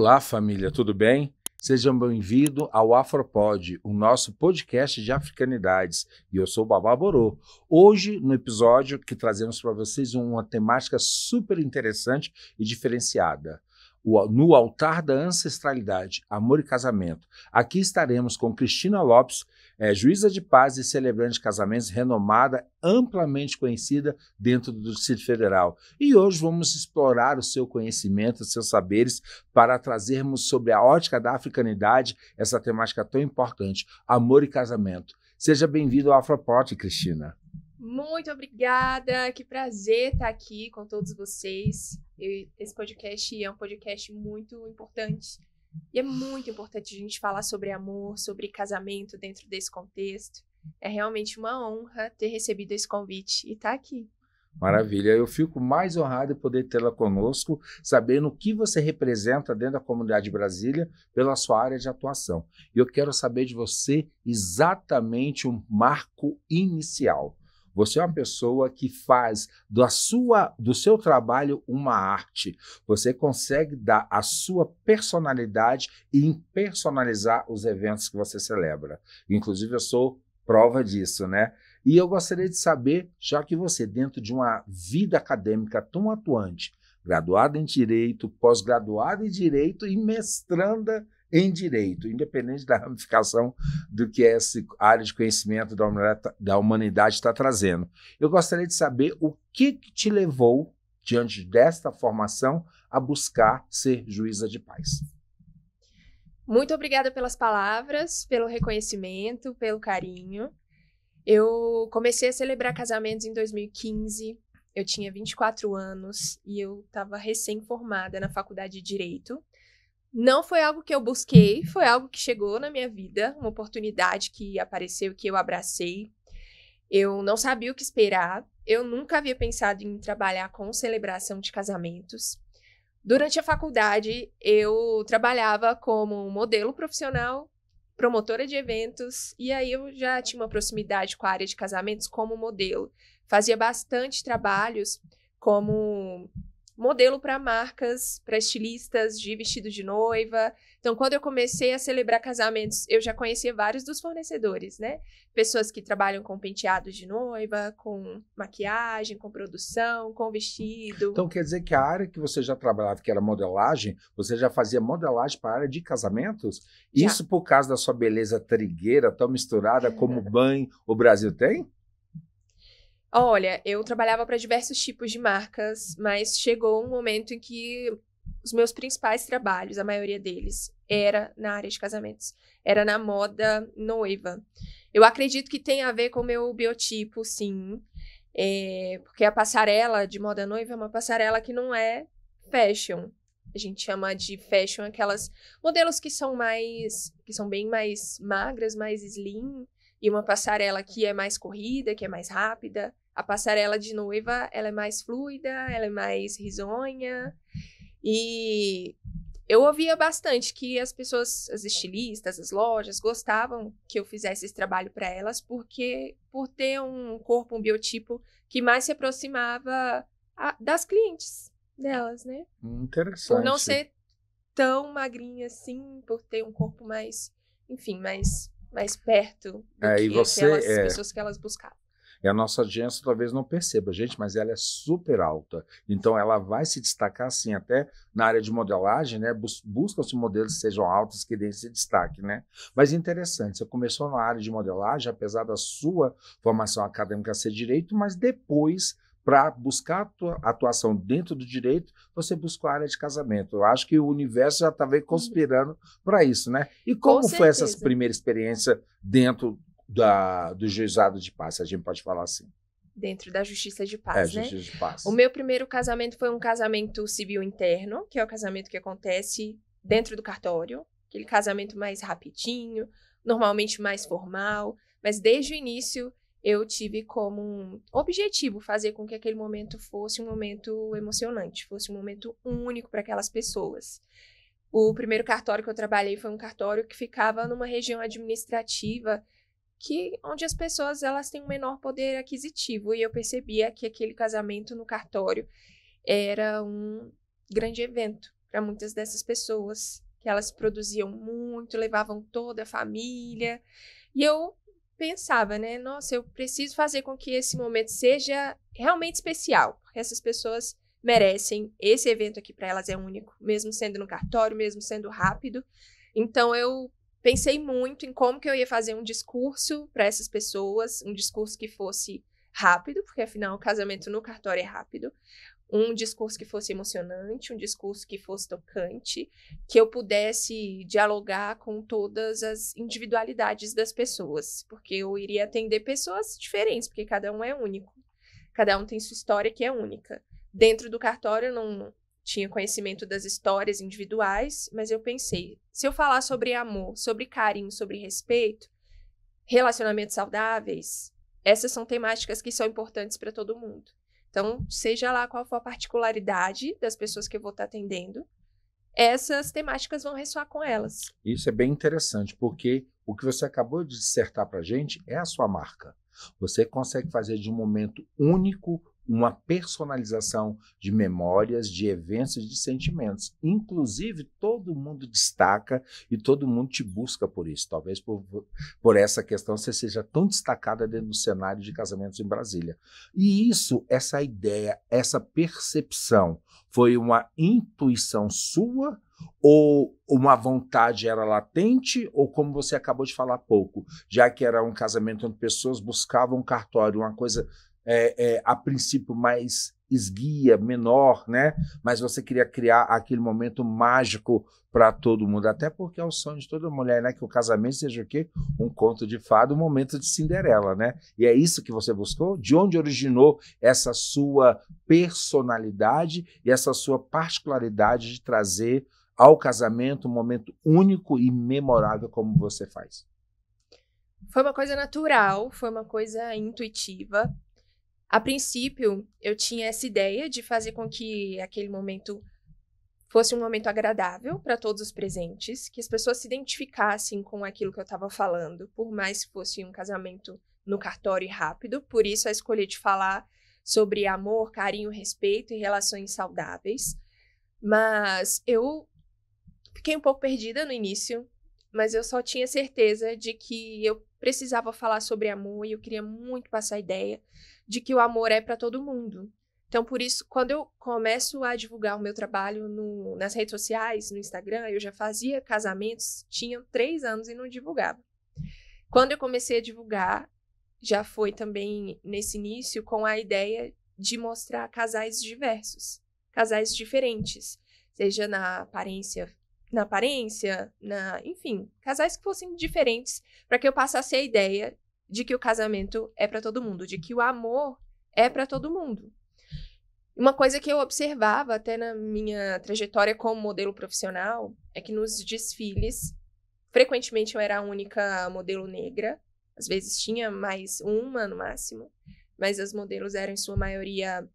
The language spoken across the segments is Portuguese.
Olá, família, tudo bem? Sejam bem-vindos ao Afropod, o nosso podcast de africanidades. E eu sou o Babá Borô. Hoje, no episódio que trazemos para vocês uma temática super interessante e diferenciada. No altar da ancestralidade, amor e casamento. Aqui estaremos com Cristina Lopes, juíza de paz e celebrante de casamentos renomada, amplamente conhecida dentro do Distrito Federal. E hoje vamos explorar o seu conhecimento, os seus saberes, para trazermos sobre a ótica da africanidade essa temática tão importante, amor e casamento. Seja bem-vindo ao Afropod, Cristina. Muito obrigada, que prazer estar aqui com todos vocês. Esse podcast é um podcast muito importante e é muito importante a gente falar sobre amor, sobre casamento dentro desse contexto. É realmente uma honra ter recebido esse convite e estar aqui. Maravilha, eu fico mais honrado de poder tê-la conosco, sabendo o que você representa dentro da comunidade de Brasília pela sua área de atuação. E eu quero saber de você exatamente um marco inicial. Você é uma pessoa que faz do seu trabalho uma arte. Você consegue dar a sua personalidade e personalizar os eventos que você celebra. Inclusive, eu sou prova disso, né? E eu gostaria de saber, já que você, dentro de uma vida acadêmica tão atuante, graduada em Direito, pós-graduada em Direito e mestranda em Direito, independente da ramificação do que essa área de conhecimento da humanidade está trazendo. Eu gostaria de saber o que te levou, diante desta formação, a buscar ser juíza de paz. Muito obrigada pelas palavras, pelo reconhecimento, pelo carinho. Eu comecei a celebrar casamentos em 2015, eu tinha 24 anos e eu estava recém-formada na faculdade de Direito. Não foi algo que eu busquei, foi algo que chegou na minha vida, uma oportunidade que apareceu, que eu abracei. Eu não sabia o que esperar, eu nunca havia pensado em trabalhar com celebração de casamentos. Durante a faculdade, eu trabalhava como modelo profissional, promotora de eventos, e aí eu já tinha uma proximidade com a área de casamentos como modelo. Fazia bastante trabalhos como modelo para marcas, para estilistas de vestido de noiva. Então, quando eu comecei a celebrar casamentos, eu já conhecia vários dos fornecedores, né? Pessoas que trabalham com penteados de noiva, com maquiagem, com produção, com vestido. Então, quer dizer que a área que você já trabalhava, que era modelagem, você já fazia modelagem para a área de casamentos? Já. Isso por causa da sua beleza trigueira, tão misturada como bem o Brasil tem? Olha, eu trabalhava para diversos tipos de marcas, mas chegou um momento em que os meus principais trabalhos, a maioria deles, era na área de casamentos. Era na moda noiva. Eu acredito que tem a ver com o meu biotipo, sim. Porque a passarela de moda noiva é uma passarela que não é fashion. A gente chama de fashion aquelas modelos que são bem mais magras, mais slim, e uma passarela que é mais corrida, que é mais rápida. A passarela de noiva, ela é mais fluida, ela é mais risonha. E eu ouvia bastante que as pessoas, as estilistas, as lojas, gostavam que eu fizesse esse trabalho para elas, porque por ter um corpo, um biotipo que mais se aproximava das clientes delas, né? Interessante. Por não ser tão magrinha assim, por ter um corpo mais, enfim, mais perto do que aquelas pessoas que elas buscavam. E a nossa audiência talvez não perceba, gente, mas ela é super alta. Então, ela vai se destacar, assim, até na área de modelagem, né? Buscam-se modelos que sejam altos, que deem esse destaque, né? Mas interessante, você começou na área de modelagem, apesar da sua formação acadêmica ser direito, mas depois, para buscar a atuação dentro do direito, você buscou a área de casamento. Eu acho que o universo já estava conspirando para isso, né? E como foi essa primeira experiência dentro do juizado de paz, a gente pode falar assim? Dentro da justiça de paz, né? Justiça de paz. O meu primeiro casamento foi um casamento civil interno, que é o casamento que acontece dentro do cartório, aquele casamento mais rapidinho, normalmente mais formal, mas desde o início eu tive como um objetivo fazer com que aquele momento fosse um momento emocionante, fosse um momento único para aquelas pessoas. O primeiro cartório que eu trabalhei foi um cartório que ficava numa região administrativa onde as pessoas elas têm um menor poder aquisitivo, e eu percebia que aquele casamento no cartório era um grande evento para muitas dessas pessoas, que elas produziam muito, levavam toda a família. E eu pensava, né, nossa, eu preciso fazer com que esse momento seja realmente especial, porque essas pessoas merecem, esse evento aqui para elas é único, mesmo sendo no cartório, mesmo sendo rápido. Então eu pensei muito em como que eu ia fazer um discurso para essas pessoas, um discurso que fosse rápido, porque afinal o casamento no cartório é rápido, um discurso que fosse emocionante, um discurso que fosse tocante, que eu pudesse dialogar com todas as individualidades das pessoas, porque eu iria atender pessoas diferentes, porque cada um é único, cada um tem sua história que é única. Dentro do cartório eu não tinha conhecimento das histórias individuais, mas eu pensei, se eu falar sobre amor, sobre carinho, sobre respeito, relacionamentos saudáveis, essas são temáticas que são importantes para todo mundo. Então, seja lá qual for a particularidade das pessoas que eu vou estar atendendo, essas temáticas vão ressoar com elas. Isso é bem interessante, porque o que você acabou de dissertar para a gente é a sua marca. Você consegue fazer de um momento único uma personalização de memórias, de eventos e de sentimentos. Inclusive, todo mundo destaca e todo mundo te busca por isso. Talvez por essa questão você seja tão destacada dentro do cenário de casamentos em Brasília. E isso, essa ideia, essa percepção, foi uma intuição sua ou uma vontade era latente, ou como você acabou de falar há pouco, já que era um casamento onde pessoas buscavam um cartório, uma coisa a princípio mais esguia, menor, né? Mas você queria criar aquele momento mágico para todo mundo, até porque é o sonho de toda mulher, né? Que o casamento seja o quê? Um conto de fada, um momento de Cinderela, né? E é isso que você buscou? De onde originou essa sua personalidade e essa sua particularidade de trazer ao casamento um momento único e memorável como você faz? Foi uma coisa natural, foi uma coisa intuitiva. A princípio, eu tinha essa ideia de fazer com que aquele momento fosse um momento agradável para todos os presentes, que as pessoas se identificassem com aquilo que eu estava falando, por mais que fosse um casamento no cartório e rápido. Por isso, a escolha de falar sobre amor, carinho, respeito e relações saudáveis. Mas eu fiquei um pouco perdida no início, mas eu só tinha certeza de que eu precisava falar sobre amor e eu queria muito passar a ideia de que o amor é para todo mundo. Então, por isso, quando eu começo a divulgar o meu trabalho nas redes sociais, no Instagram, eu já fazia casamentos, tinha 3 anos e não divulgava. Quando eu comecei a divulgar, já foi também nesse início com a ideia de mostrar casais diversos, casais diferentes, seja enfim, casais que fossem diferentes, para que eu passasse a ideia de que o casamento é para todo mundo, de que o amor é para todo mundo. Uma coisa que eu observava até na minha trajetória como modelo profissional é que nos desfiles, frequentemente eu era a única modelo negra, às vezes tinha mais uma no máximo, mas as modelos eram em sua maioria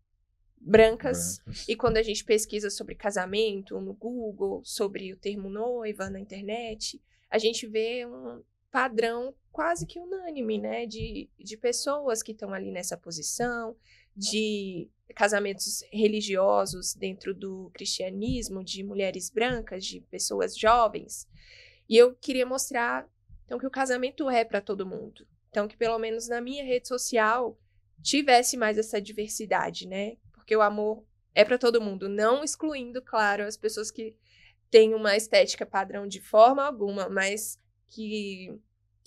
brancas. E quando a gente pesquisa sobre casamento no Google, sobre o termo noiva na internet, a gente vê um padrão quase que unânime, né, de pessoas que estão ali nessa posição, de casamentos religiosos dentro do cristianismo, de mulheres brancas, de pessoas jovens. E eu queria mostrar, então, que o casamento é para todo mundo. Então, que pelo menos na minha rede social tivesse mais essa diversidade, né? Porque o amor é para todo mundo, não excluindo, claro, as pessoas que têm uma estética padrão de forma alguma, mas que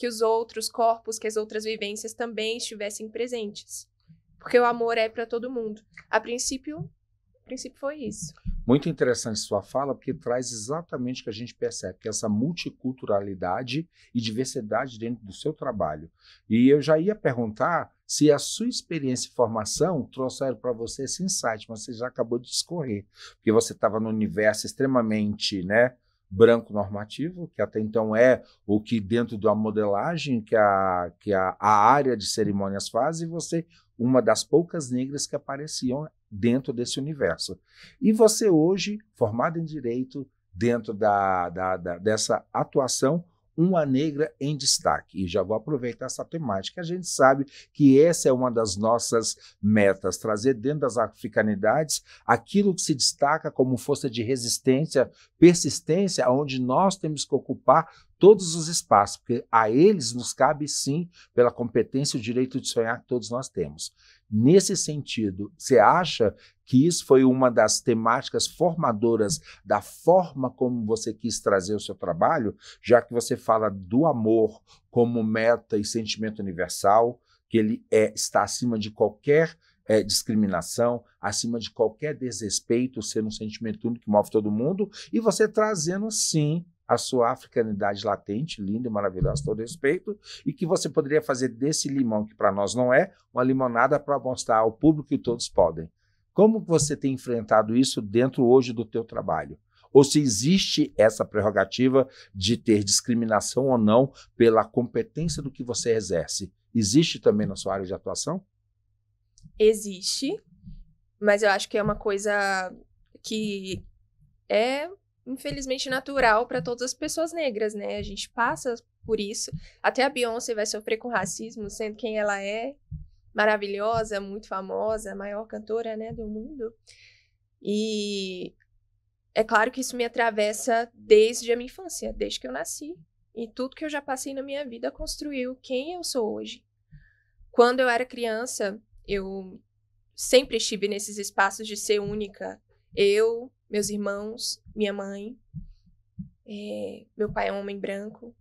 os outros corpos, que as outras vivências também estivessem presentes. Porque o amor é para todo mundo. A princípio foi isso. Muito interessante sua fala, porque traz exatamente o que a gente percebe, que é essa multiculturalidade e diversidade dentro do seu trabalho. E eu já ia perguntar se a sua experiência e formação trouxeram para você esse insight, mas você já acabou de discorrer, porque você estava num universo extremamente, né, branco normativo, que até então é o que dentro da modelagem que a área de cerimônias faz, e você, uma das poucas negras que apareciam dentro desse universo. E você hoje, formado em Direito, dentro dessa atuação, uma negra em destaque. E já vou aproveitar essa temática. A gente sabe que essa é uma das nossas metas, trazer dentro das africanidades aquilo que se destaca como força de resistência, persistência, onde nós temos que ocupar todos os espaços, porque a eles nos cabe sim, pela competência e o direito de sonhar que todos nós temos. Nesse sentido, você acha que isso foi uma das temáticas formadoras da forma como você quis trazer o seu trabalho, já que você fala do amor como meta e sentimento universal, que ele está acima de qualquer discriminação, acima de qualquer desrespeito, ser um sentimento único que move todo mundo, e você trazendo, sim, a sua africanidade latente, linda e maravilhosa, todo respeito, e que você poderia fazer desse limão, que para nós não é, uma limonada para mostrar ao público que todos podem. Como você tem enfrentado isso dentro hoje do teu trabalho? Ou se existe essa prerrogativa de ter discriminação ou não pela competência do que você exerce? Existe também na sua área de atuação? Existe, mas eu acho que é uma coisa que é, infelizmente, natural para todas as pessoas negras, né? A gente passa por isso. Até a Beyoncé vai sofrer com racismo, sendo quem ela é, maravilhosa, muito famosa, a maior cantora, né, do mundo. E é claro que isso me atravessa desde a minha infância, desde que eu nasci. E tudo que eu já passei na minha vida construiu quem eu sou hoje. Quando eu era criança, eu sempre estive nesses espaços de ser única. Eu, meus irmãos, minha mãe, meu pai é um homem branco.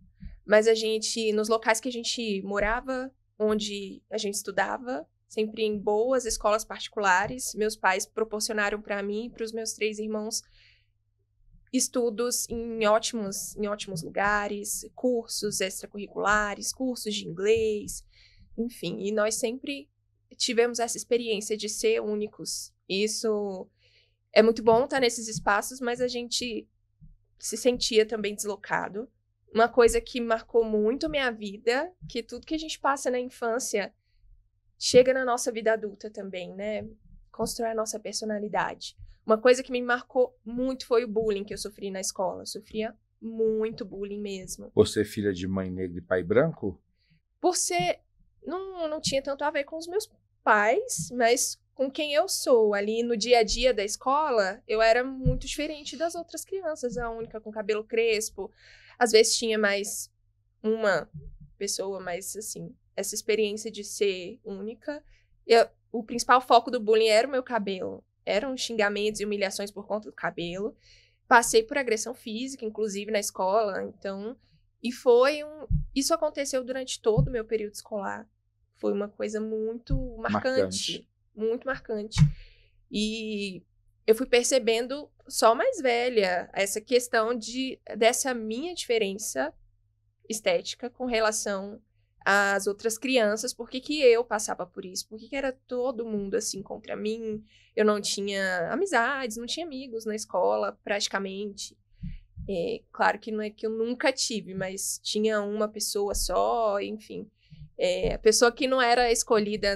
Mas a gente, nos locais que a gente morava, onde a gente estudava, sempre em boas escolas particulares, meus pais proporcionaram para mim e para os meus 3 irmãos estudos em ótimos lugares, cursos extracurriculares, cursos de inglês, enfim. E nós sempre tivemos essa experiência de ser únicos. Isso é muito bom estar nesses espaços, mas a gente se sentia também deslocado. Uma coisa que marcou muito minha vida, que tudo que a gente passa na infância chega na nossa vida adulta também, né? Constrói a nossa personalidade. Uma coisa que me marcou muito foi o bullying que eu sofri na escola. Eu sofria muito bullying mesmo. Você é filha de mãe negra e pai branco? Por ser... Não tinha tanto a ver com os meus pais, mas com quem eu sou. Ali no dia a dia da escola, eu era muito diferente das outras crianças. A única com cabelo crespo. Às vezes tinha mais uma pessoa, mas assim, essa experiência de ser única. O principal foco do bullying era o meu cabelo. Eram xingamentos e humilhações por conta do cabelo. Passei por agressão física, inclusive, na escola. Então, isso aconteceu durante todo o meu período escolar. Foi uma coisa muito marcante. Muito marcante. E eu fui percebendo, só mais velha, essa questão dessa minha diferença estética com relação às outras crianças. Por que eu passava por isso? Por que era todo mundo assim contra mim? Eu não tinha amizades, não tinha amigos na escola, praticamente. Claro que não é que eu nunca tive, mas tinha uma pessoa só, enfim. A pessoa que não era escolhida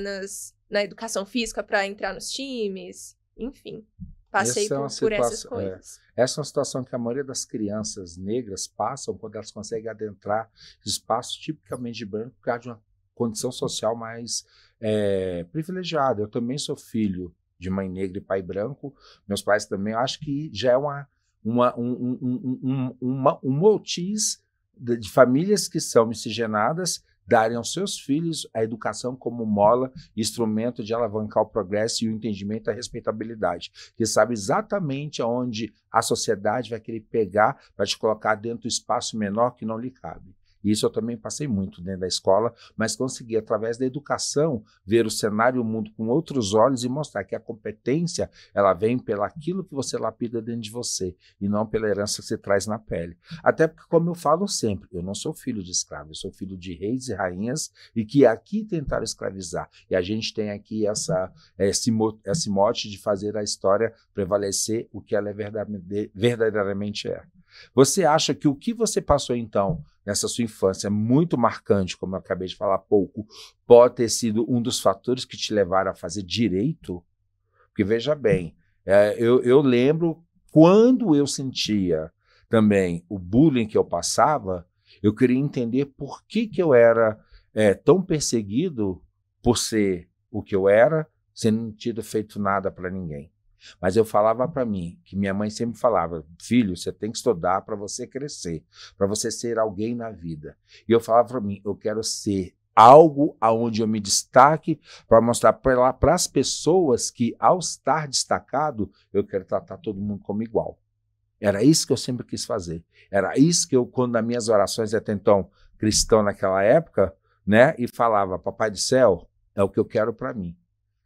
na educação física para entrar nos times, enfim. Passei por essas coisas. Essa é uma situação que a maioria das crianças negras passam quando elas conseguem adentrar espaços tipicamente de branco por causa de uma condição social mais privilegiada. Eu também sou filho de mãe negra e pai branco. Meus pais também. Eu acho que já é um motiz de famílias que são miscigenadas darem aos seus filhos a educação como mola, instrumento de alavancar o progresso e o entendimento da respeitabilidade, que sabe exatamente aonde a sociedade vai querer pegar para te colocar dentro do espaço menor que não lhe cabe. Isso eu também passei muito dentro da escola, mas consegui, através da educação, ver o cenário e o mundo com outros olhos e mostrar que a competência ela vem pelo aquilo que você lapida dentro de você e não pela herança que você traz na pele. Até porque, como eu falo sempre, eu não sou filho de escravo, eu sou filho de reis e rainhas e que aqui tentaram escravizar. E a gente tem aqui esse mote de fazer a história prevalecer o que ela verdadeiramente é. Você acha que o que você passou, então, nessa sua infância, muito marcante, como eu acabei de falar há pouco, pode ter sido um dos fatores que te levaram a fazer direito? Porque, veja bem, eu lembro quando eu sentia também o bullying que eu passava, Eu queria entender por que eu era tão perseguido por ser o que eu era, sem não ter feito nada para ninguém. Mas eu falava para mim, que minha mãe sempre falava, filho, você tem que estudar para você crescer, para você ser alguém na vida. E eu falava para mim, eu quero ser algo aonde eu me destaque para mostrar para as pessoas que, ao estar destacado, eu quero tratar todo mundo como igual. Era isso que eu sempre quis fazer. Era isso que eu, quando nas minhas orações, até então cristão naquela época, né, e falava, Papai do Céu, é o que eu quero para mim.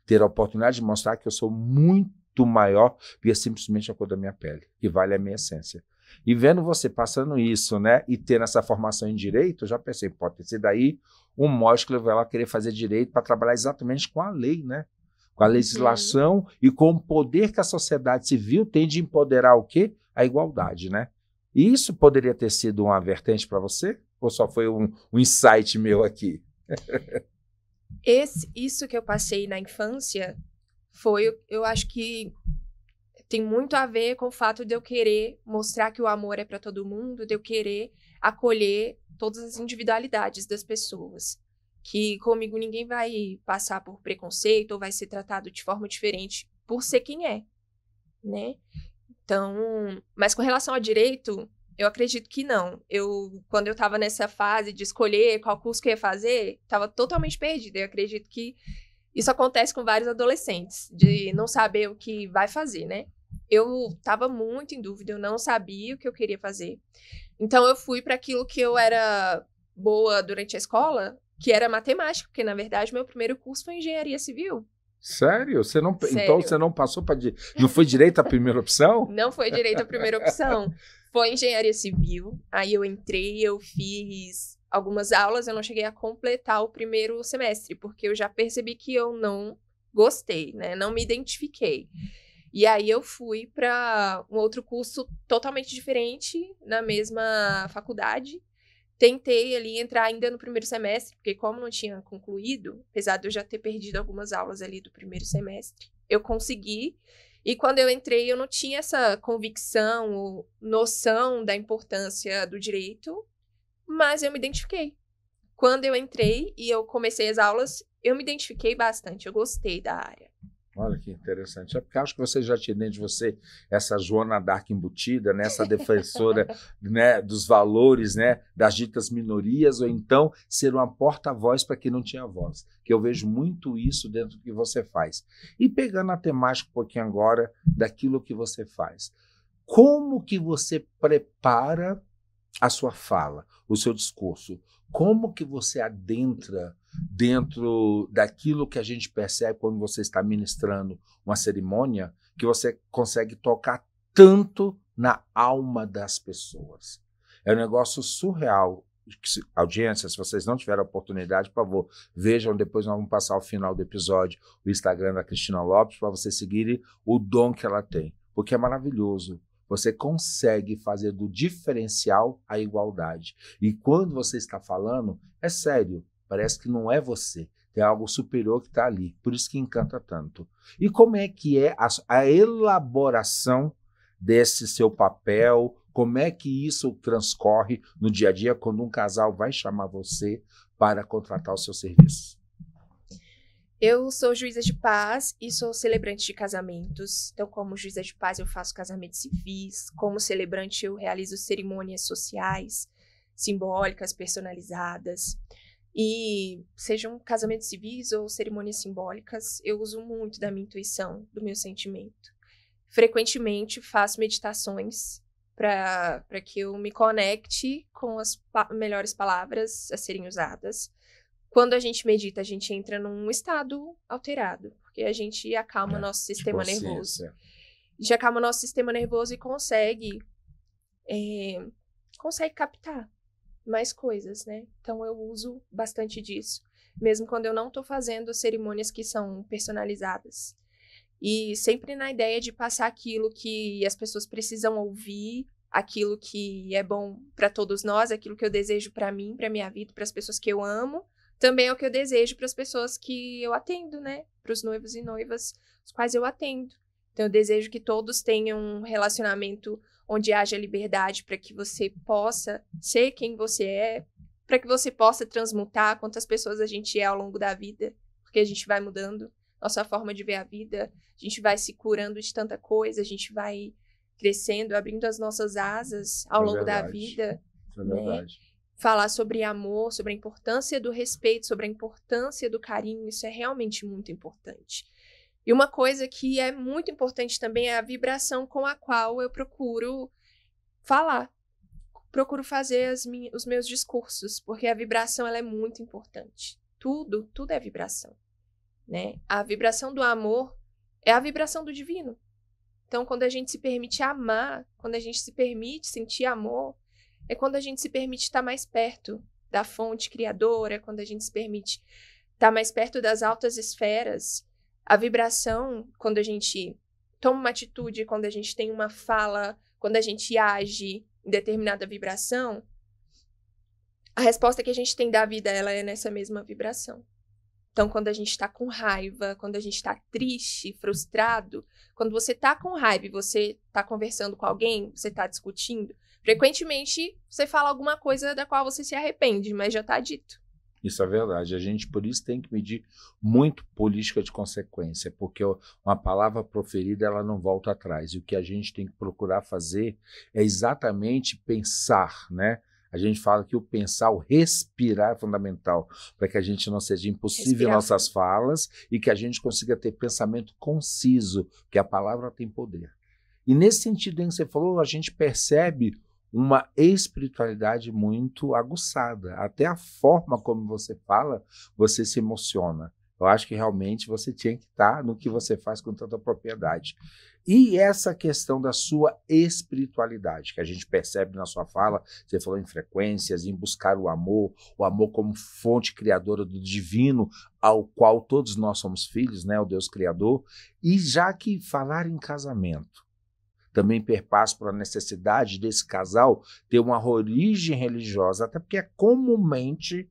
Ter a oportunidade de mostrar que eu sou muito maior do que simplesmente a cor da minha pele, que vale a minha essência. E vendo você passando isso, né, e tendo essa formação em direito, eu já pensei, pode ter sido daí um mote que levou ela a querer fazer direito para trabalhar exatamente com a lei, né? Com a legislação e com o poder que a sociedade civil tem de empoderar o quê? A igualdade, né? E isso poderia ter sido uma vertente para você? Ou só foi um insight meu aqui? Isso que eu passei na infância foi, eu acho que tem muito a ver com o fato de eu querer mostrar que o amor é para todo mundo, de eu querer acolher todas as individualidades das pessoas. Que comigo ninguém vai passar por preconceito ou vai ser tratado de forma diferente por ser quem é, né? Então, mas com relação ao direito, eu acredito que não. Quando eu estava nessa fase de escolher qual curso que eu ia fazer, estava totalmente perdida. Eu acredito que isso acontece com vários adolescentes, de não saber o que vai fazer, né? Eu estava muito em dúvida, eu não sabia o que eu queria fazer. Então, eu fui para aquilo que eu era boa durante a escola, que era matemática, porque, na verdade, meu primeiro curso foi engenharia civil. Sério? Sério. Então você não passou para... Não foi direito a primeira opção? Não foi direito a primeira opção. Foi engenharia civil. Aí eu entrei, eu fiz algumas aulas, eu não cheguei a completar o primeiro semestre, porque eu já percebi que eu não gostei, né? Não me identifiquei. E aí eu fui para um outro curso totalmente diferente, na mesma faculdade. Tentei ali entrar ainda no primeiro semestre, porque como não tinha concluído, apesar de eu já ter perdido algumas aulas ali do primeiro semestre, eu consegui. E quando eu entrei, eu não tinha essa convicção ou noção da importância do direito, mas eu me identifiquei. Quando eu entrei e eu comecei as aulas, eu me identifiquei bastante, eu gostei da área. Olha que interessante. É porque acho que você já tinha dentro de você essa Joana d'Arc embutida, né? Essa defensora, né, dos valores, né, das ditas minorias, ou então ser uma porta-voz para quem não tinha voz. Que eu vejo muito isso dentro do que você faz. E pegando a temática um pouquinho agora daquilo que você faz. Como que você prepara a sua fala, o seu discurso? Como que você adentra dentro daquilo que a gente percebe quando você está ministrando uma cerimônia, que você consegue tocar tanto na alma das pessoas? É um negócio surreal. Audiência, se vocês não tiveram a oportunidade, por favor, vejam, depois nós vamos passar ao final do episódio o Instagram da Cristina Lopes para vocês seguirem o dom que ela tem, porque é maravilhoso. Você consegue fazer do diferencial a igualdade. E quando você está falando, é sério, parece que não é você. Tem algo superior que está ali. Por isso que encanta tanto. E como é que é a elaboração desse seu papel? Como é que isso transcorre no dia a dia quando um casal vai chamar você para contratar o seu serviço? Eu sou juíza de paz e sou celebrante de casamentos. Então, como juíza de paz, eu faço casamentos civis. Como celebrante, eu realizo cerimônias sociais, simbólicas, personalizadas. E sejam casamentos civis ou cerimônias simbólicas, eu uso muito da minha intuição, do meu sentimento. Frequentemente, faço meditações para que eu me conecte com as melhores palavras a serem usadas. Quando a gente medita, a gente entra num estado alterado, porque a gente acalma nosso sistema nervoso. A gente acalma nosso sistema nervoso e consegue captar mais coisas, né? Então eu uso bastante disso, mesmo quando eu não estou fazendo cerimônias que são personalizadas. E sempre na ideia de passar aquilo que as pessoas precisam ouvir, aquilo que é bom para todos nós, aquilo que eu desejo para mim, para minha vida, para as pessoas que eu amo. Também é o que eu desejo para as pessoas que eu atendo, né? Para os noivos e noivas, os quais eu atendo. Então, eu desejo que todos tenham um relacionamento onde haja liberdade para que você possa ser quem você é, para que você possa transmutar quantas pessoas a gente é ao longo da vida, porque a gente vai mudando nossa forma de ver a vida, a gente vai se curando de tanta coisa, a gente vai crescendo, abrindo as nossas asas ao longo da vida. É verdade. Falar sobre amor, sobre a importância do respeito, sobre a importância do carinho, isso é realmente muito importante. E uma coisa que é muito importante também é a vibração com a qual eu procuro falar. Procuro fazer os meus discursos, porque a vibração ela é muito importante. Tudo é vibração, né? A vibração do amor é a vibração do divino. Então, quando a gente se permite amar, quando a gente se permite sentir amor, é quando a gente se permite estar mais perto da fonte criadora, quando a gente se permite estar mais perto das altas esferas. A vibração, quando a gente toma uma atitude, quando a gente tem uma fala, quando a gente age em determinada vibração, a resposta que a gente tem da vida, ela é nessa mesma vibração. Então, quando a gente está com raiva, quando a gente está triste, frustrado, quando você está com raiva e você está conversando com alguém, você está discutindo, frequentemente você fala alguma coisa da qual você se arrepende, mas já está dito. Isso é verdade. A gente, por isso, tem que medir muito política de consequência, porque uma palavra proferida, ela não volta atrás. E o que a gente tem que procurar fazer é exatamente pensar, né? A gente fala que o pensar, o respirar é fundamental, para que a gente não seja impossível em nossas falas e que a gente consiga ter pensamento conciso, que a palavra tem poder. E nesse sentido em que você falou, a gente percebe uma espiritualidade muito aguçada. Até a forma como você fala, você se emociona. Eu acho que realmente você tinha que estar no que você faz com tanta propriedade. E essa questão da sua espiritualidade, que a gente percebe na sua fala, você falou em frequências, em buscar o amor como fonte criadora do divino, ao qual todos nós somos filhos, né, o Deus Criador. E já que falar em casamento também perpassa por a necessidade desse casal ter uma origem religiosa, até porque é comumente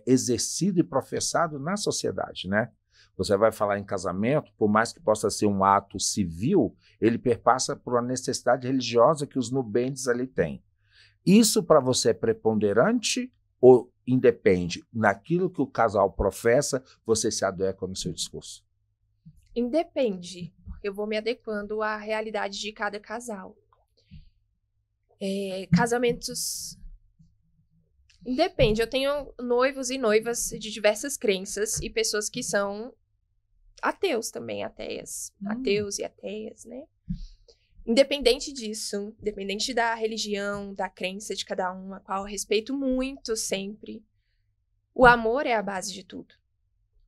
exercido e professado na sociedade, né? Você vai falar em casamento, por mais que possa ser um ato civil, ele perpassa por uma necessidade religiosa que os nubentes ali têm. Isso para você é preponderante ou independe? Naquilo que o casal professa, você se adequa no seu discurso? Independe. Eu vou me adequando à realidade de cada casal. Casamentos... Independe. Eu tenho noivos e noivas de diversas crenças e pessoas que são ateus também, ateias. Ateus e ateias, né? Independente disso, independente da religião, da crença de cada um, a qual eu respeito muito sempre, o amor é a base de tudo.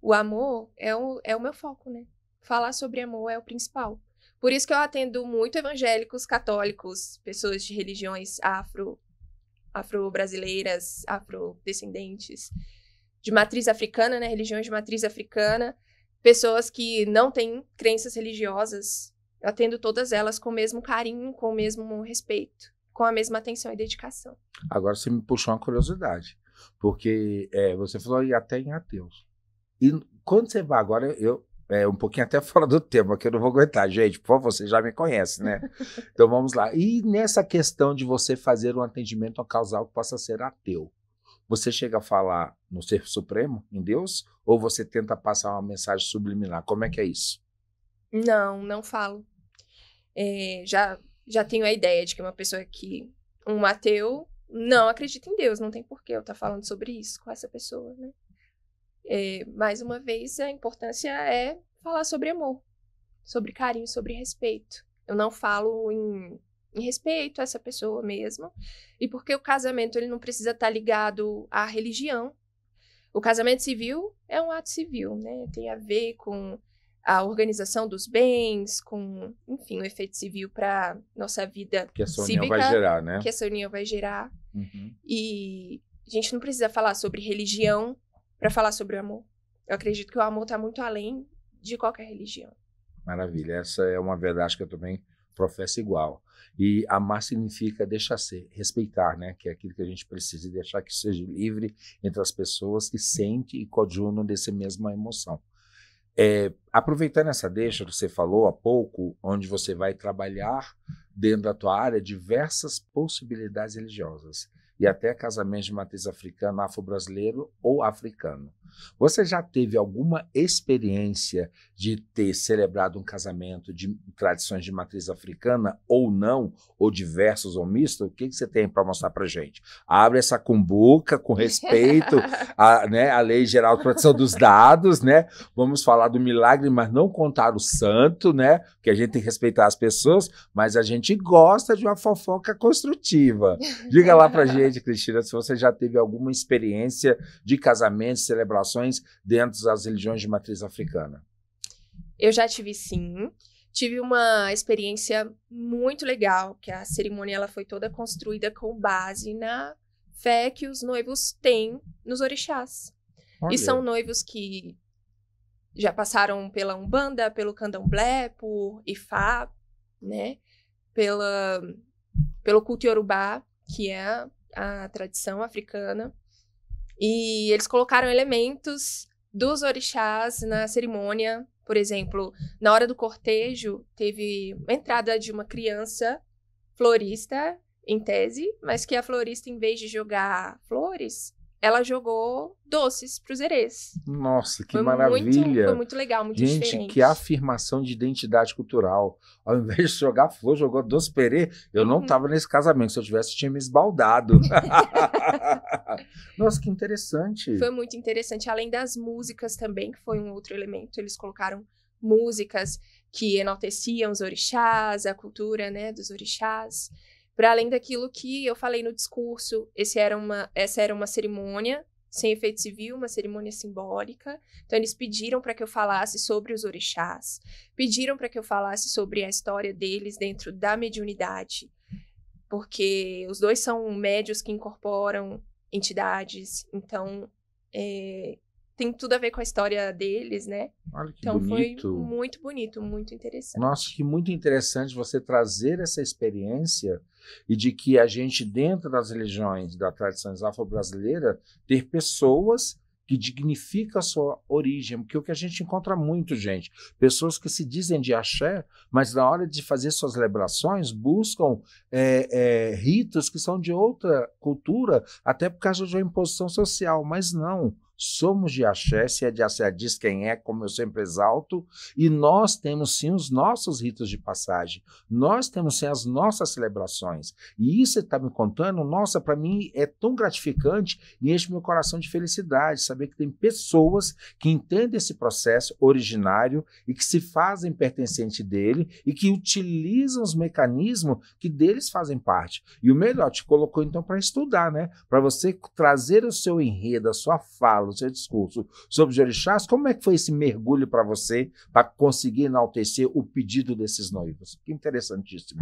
O amor é o meu foco, né? Falar sobre amor é o principal. Por isso que eu atendo muito evangélicos, católicos, pessoas de religiões afro-brasileiras, afrodescendentes, de matriz africana, né? Religiões de matriz africana, pessoas que não têm crenças religiosas. Eu atendo todas elas com o mesmo carinho, com o mesmo respeito, com a mesma atenção e dedicação. Agora você me puxou uma curiosidade, porque você falou até em ateus. E quando você vai agora, um pouquinho até fora do tema, que eu não vou aguentar, gente, por favor, você já me conhece, né? Então vamos lá. E nessa questão de você fazer um atendimento a um casal que possa ser ateu, você chega a falar no Ser Supremo, em Deus, ou você tenta passar uma mensagem subliminar? Como é que é isso? Não falo. Já tenho a ideia de que um ateu não acredita em Deus, não tem porquê eu estar falando sobre isso com essa pessoa, né? Mais uma vez, a importância é falar sobre amor, sobre carinho, sobre respeito. Eu não falo em respeito a essa pessoa mesmo, e porque o casamento ele não precisa estar ligado à religião. O casamento civil é um ato civil, né? Tem a ver com a organização dos bens, com, enfim, o efeito civil para nossa vida que essa cívica, união vai gerar, né? Que essa união vai gerar. Uhum. E a gente não precisa falar sobre religião para falar sobre o amor. Eu acredito que o amor está muito além de qualquer religião. Maravilha. Essa é uma verdade que eu também professo igual. E amar significa deixar ser, respeitar, né? Que é aquilo que a gente precisa e deixar que seja livre entre as pessoas que sentem e coadjunam dessa mesma emoção. Aproveitando essa deixa que você falou há pouco, onde você vai trabalhar dentro da tua área diversas possibilidades religiosas e até casamento de matriz africana, afro-brasileiro ou africano. Você já teve alguma experiência de ter celebrado um casamento de tradições de matriz africana ou não, ou diversos ou misto? O que você tem para mostrar para gente? Abre essa cumbuca com respeito à Lei Geral de Proteção dos Dados, né? Vamos falar do milagre, mas não contar o santo, né? Porque a gente tem que respeitar as pessoas, mas a gente gosta de uma fofoca construtiva. Diga lá para gente, Cristina, se você já teve alguma experiência de casamento, celebrações dentro das religiões de matriz africana. Eu já tive, sim. Tive uma experiência muito legal, que a cerimônia ela foi toda construída com base na fé que os noivos têm nos orixás. Olha. E são noivos que já passaram pela Umbanda, pelo Candomblé, por Ifá, né? Pelo culto Yorubá, que é a tradição africana. E eles colocaram elementos dos orixás na cerimônia. Por exemplo, na hora do cortejo, teve a entrada de uma criança florista, em tese, mas que a florista, em vez de jogar flores, ela jogou doces para os herês. Nossa, que maravilha! Foi muito legal, muito diferente. Gente, que afirmação de identidade cultural. Ao invés de jogar flor, jogou doce perê. Eu não estava nesse casamento. Se eu tivesse, tinha me esbaldado. Nossa, que interessante. Foi muito interessante. Além das músicas também, que foi um outro elemento. Eles colocaram músicas que enalteciam os orixás, a cultura, né, dos orixás. Para além daquilo que eu falei no discurso, essa era uma cerimônia sem efeito civil, uma cerimônia simbólica. Então, eles pediram para que eu falasse sobre os orixás, pediram para que eu falasse sobre a história deles dentro da mediunidade, porque os dois são médios que incorporam entidades, então tem tudo a ver com a história deles, né? Olha que então bonito. Foi muito bonito, muito interessante. Nossa, que muito interessante você trazer essa experiência e de que a gente, dentro das religiões, das tradições afro-brasileiras, ter pessoas que dignificam a sua origem, porque o que a gente encontra muito, gente, pessoas que se dizem de axé, mas na hora de fazer suas celebrações, buscam ritos que são de outra cultura, até por causa de uma imposição social, mas não. Somos de axé, se é de axé diz quem é, como eu sempre exalto, e nós temos sim os nossos ritos de passagem, nós temos sim as nossas celebrações, e isso você está me contando, nossa, para mim é tão gratificante e enche meu coração de felicidade, saber que tem pessoas que entendem esse processo originário e que se fazem pertencente dele e que utilizam os mecanismos que deles fazem parte. E o melhor, te colocou então para estudar, né? Para você trazer o seu enredo, a sua fala, o seu discurso sobre os orixás. Como é que foi esse mergulho para você, para conseguir enaltecer o pedido desses noivos? Que interessantíssimo.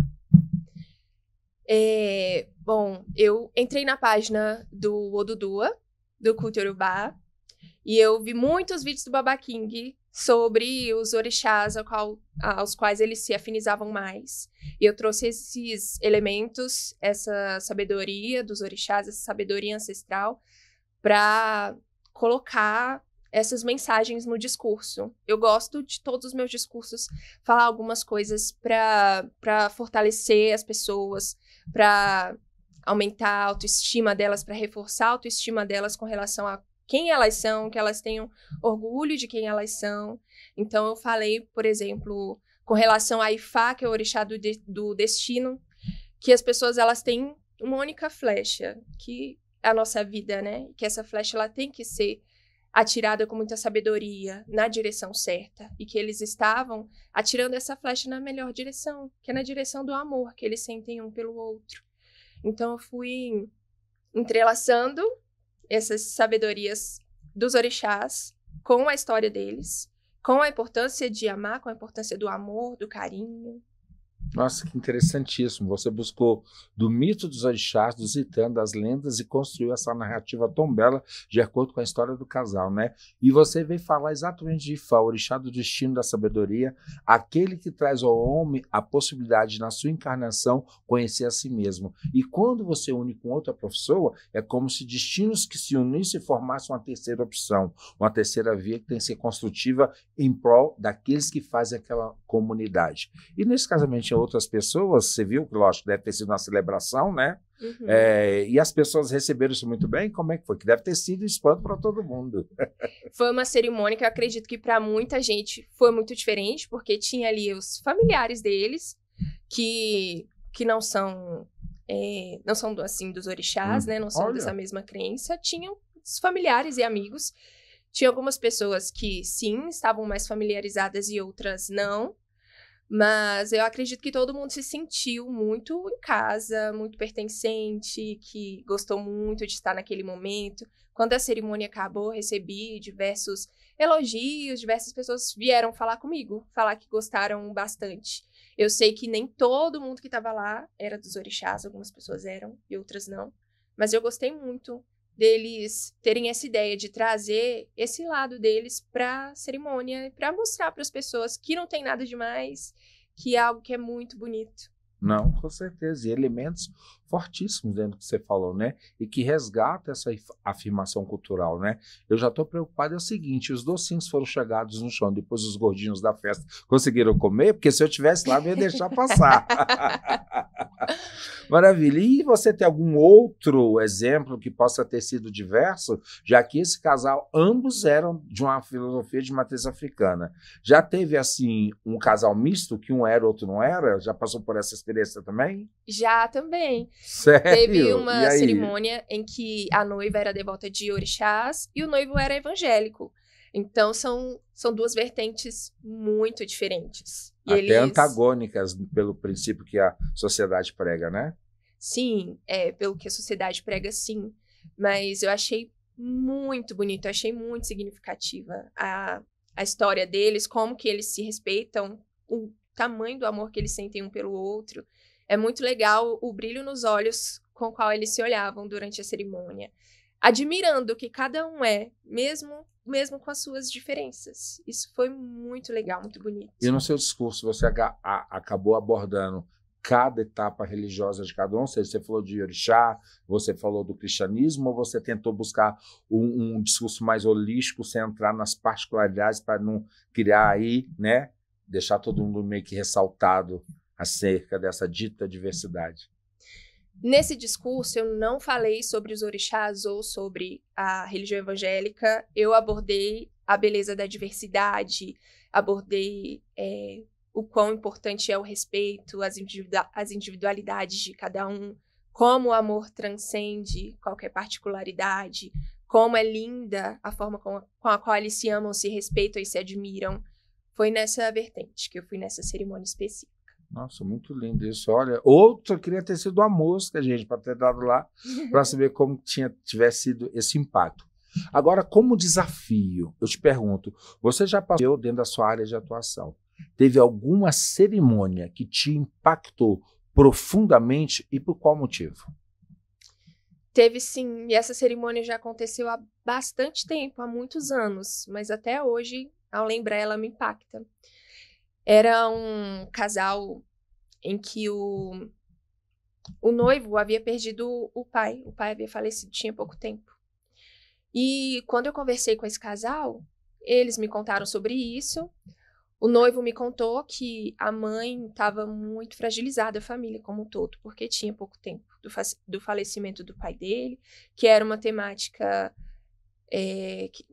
Bom, eu entrei na página do Odudua, do culto Yorubá, e eu vi muitos vídeos do Baba King sobre os orixás aos quais eles se afinizavam mais. E eu trouxe esses elementos, essa sabedoria dos orixás, essa sabedoria ancestral, para colocar essas mensagens no discurso. Eu gosto de todos os meus discursos falar algumas coisas para fortalecer as pessoas, para aumentar a autoestima delas, para reforçar a autoestima delas com relação a quem elas são, que elas tenham orgulho de quem elas são. Então, eu falei, por exemplo, com relação a Ifá, que é o orixá do destino, que as pessoas elas têm uma única flecha, que a nossa vida, né? Que essa flecha ela tem que ser atirada com muita sabedoria na direção certa e que eles estavam atirando essa flecha na melhor direção, que é na direção do amor que eles sentem um pelo outro. Então eu fui entrelaçando essas sabedorias dos orixás com a história deles, com a importância de amar, com a importância do amor, do carinho. Nossa, que interessantíssimo. Você buscou do mito dos orixás, dos itanos, das lendas e construiu essa narrativa tão bela de acordo com a história do casal, né? E você veio falar exatamente de Ifá, o orixá do destino, da sabedoria, aquele que traz ao homem a possibilidade de, na sua encarnação, conhecer a si mesmo. E quando você une com outra pessoa, é como se destinos que se unissem formassem uma terceira opção, uma terceira via que tem que ser construtiva em prol daqueles que fazem aquela comunidade. E nesse casamento tinha outras pessoas, você viu que, lógico, deve ter sido uma celebração, né? Uhum. E as pessoas receberam isso muito bem? Como é que foi? Que deve ter sido espanto para todo mundo. Foi uma cerimônia que eu acredito que para muita gente foi muito diferente, porque tinha ali os familiares deles, que não são, assim, dos orixás, né? Não são Olha. dessa mesma crença. Tinham os familiares e amigos. Tinha algumas pessoas que, sim, estavam mais familiarizadas e outras não. Mas eu acredito que todo mundo se sentiu muito em casa, muito pertencente, que gostou muito de estar naquele momento. Quando a cerimônia acabou, recebi diversos elogios, diversas pessoas vieram falar comigo, falar que gostaram bastante. Eu sei que nem todo mundo que estava lá era dos orixás, algumas pessoas eram e outras não. Mas eu gostei muito deles terem essa ideia de trazer esse lado deles para a cerimônia, para mostrar para as pessoas que não tem nada demais, que é algo que é muito bonito. Não, com certeza. E elementos fortíssimos dentro do que você falou, né? E que resgata essa afirmação cultural, né? Eu já estou preocupado, é o seguinte, os docinhos foram chegados no chão, depois os gordinhos da festa conseguiram comer, porque se eu tivesse lá, eu ia deixar passar. Maravilha. E você tem algum outro exemplo que possa ter sido diverso, já que esse casal, ambos eram de uma filosofia de matriz africana. Já teve, assim, um casal misto, que um era, outro não era? Já passou por essa experiência também? Já também. Sério? Teve uma cerimônia em que a noiva era devota de orixás e o noivo era evangélico. Então, são duas vertentes muito diferentes. E até antagônicas, pelo princípio que a sociedade prega, né? Sim, pelo que a sociedade prega, sim. Mas eu achei muito bonito, eu achei muito significativa a história deles, como que eles se respeitam, o tamanho do amor que eles sentem um pelo outro. É muito legal o brilho nos olhos com o qual eles se olhavam durante a cerimônia, admirando o que cada um é, mesmo com as suas diferenças. Isso foi muito legal, muito bonito. E no seu discurso você acabou abordando cada etapa religiosa de cada um? Ou seja, você falou de orixá, você falou do cristianismo, ou você tentou buscar um discurso mais holístico, sem entrar nas particularidades para não criar aí, né, deixar todo mundo meio que ressaltado acerca dessa dita diversidade? Nesse discurso, eu não falei sobre os orixás ou sobre a religião evangélica. Eu abordei a beleza da diversidade, abordei o quão importante é o respeito, as individualidades de cada um, como o amor transcende qualquer particularidade, como é linda a forma com a qual eles se amam, se respeitam e se admiram. Foi nessa vertente que eu fui nessa cerimônia específica. Nossa, muito lindo isso. Olha, outro queria ter sido a música, gente, para ter dado lá, para saber como tivesse sido esse impacto. Agora, como desafio, eu te pergunto, você já passou dentro da sua área de atuação? Teve alguma cerimônia que te impactou profundamente e por qual motivo? Teve sim, e essa cerimônia já aconteceu há bastante tempo, há muitos anos, mas até hoje, ao lembrar, ela me impacta. Era um casal em que o noivo havia perdido o pai havia falecido, tinha pouco tempo. E quando eu conversei com esse casal, eles me contaram sobre isso. O noivo me contou que a mãe estava muito fragilizada, a família como um todo, porque tinha pouco tempo do falecimento do pai dele, que era uma temática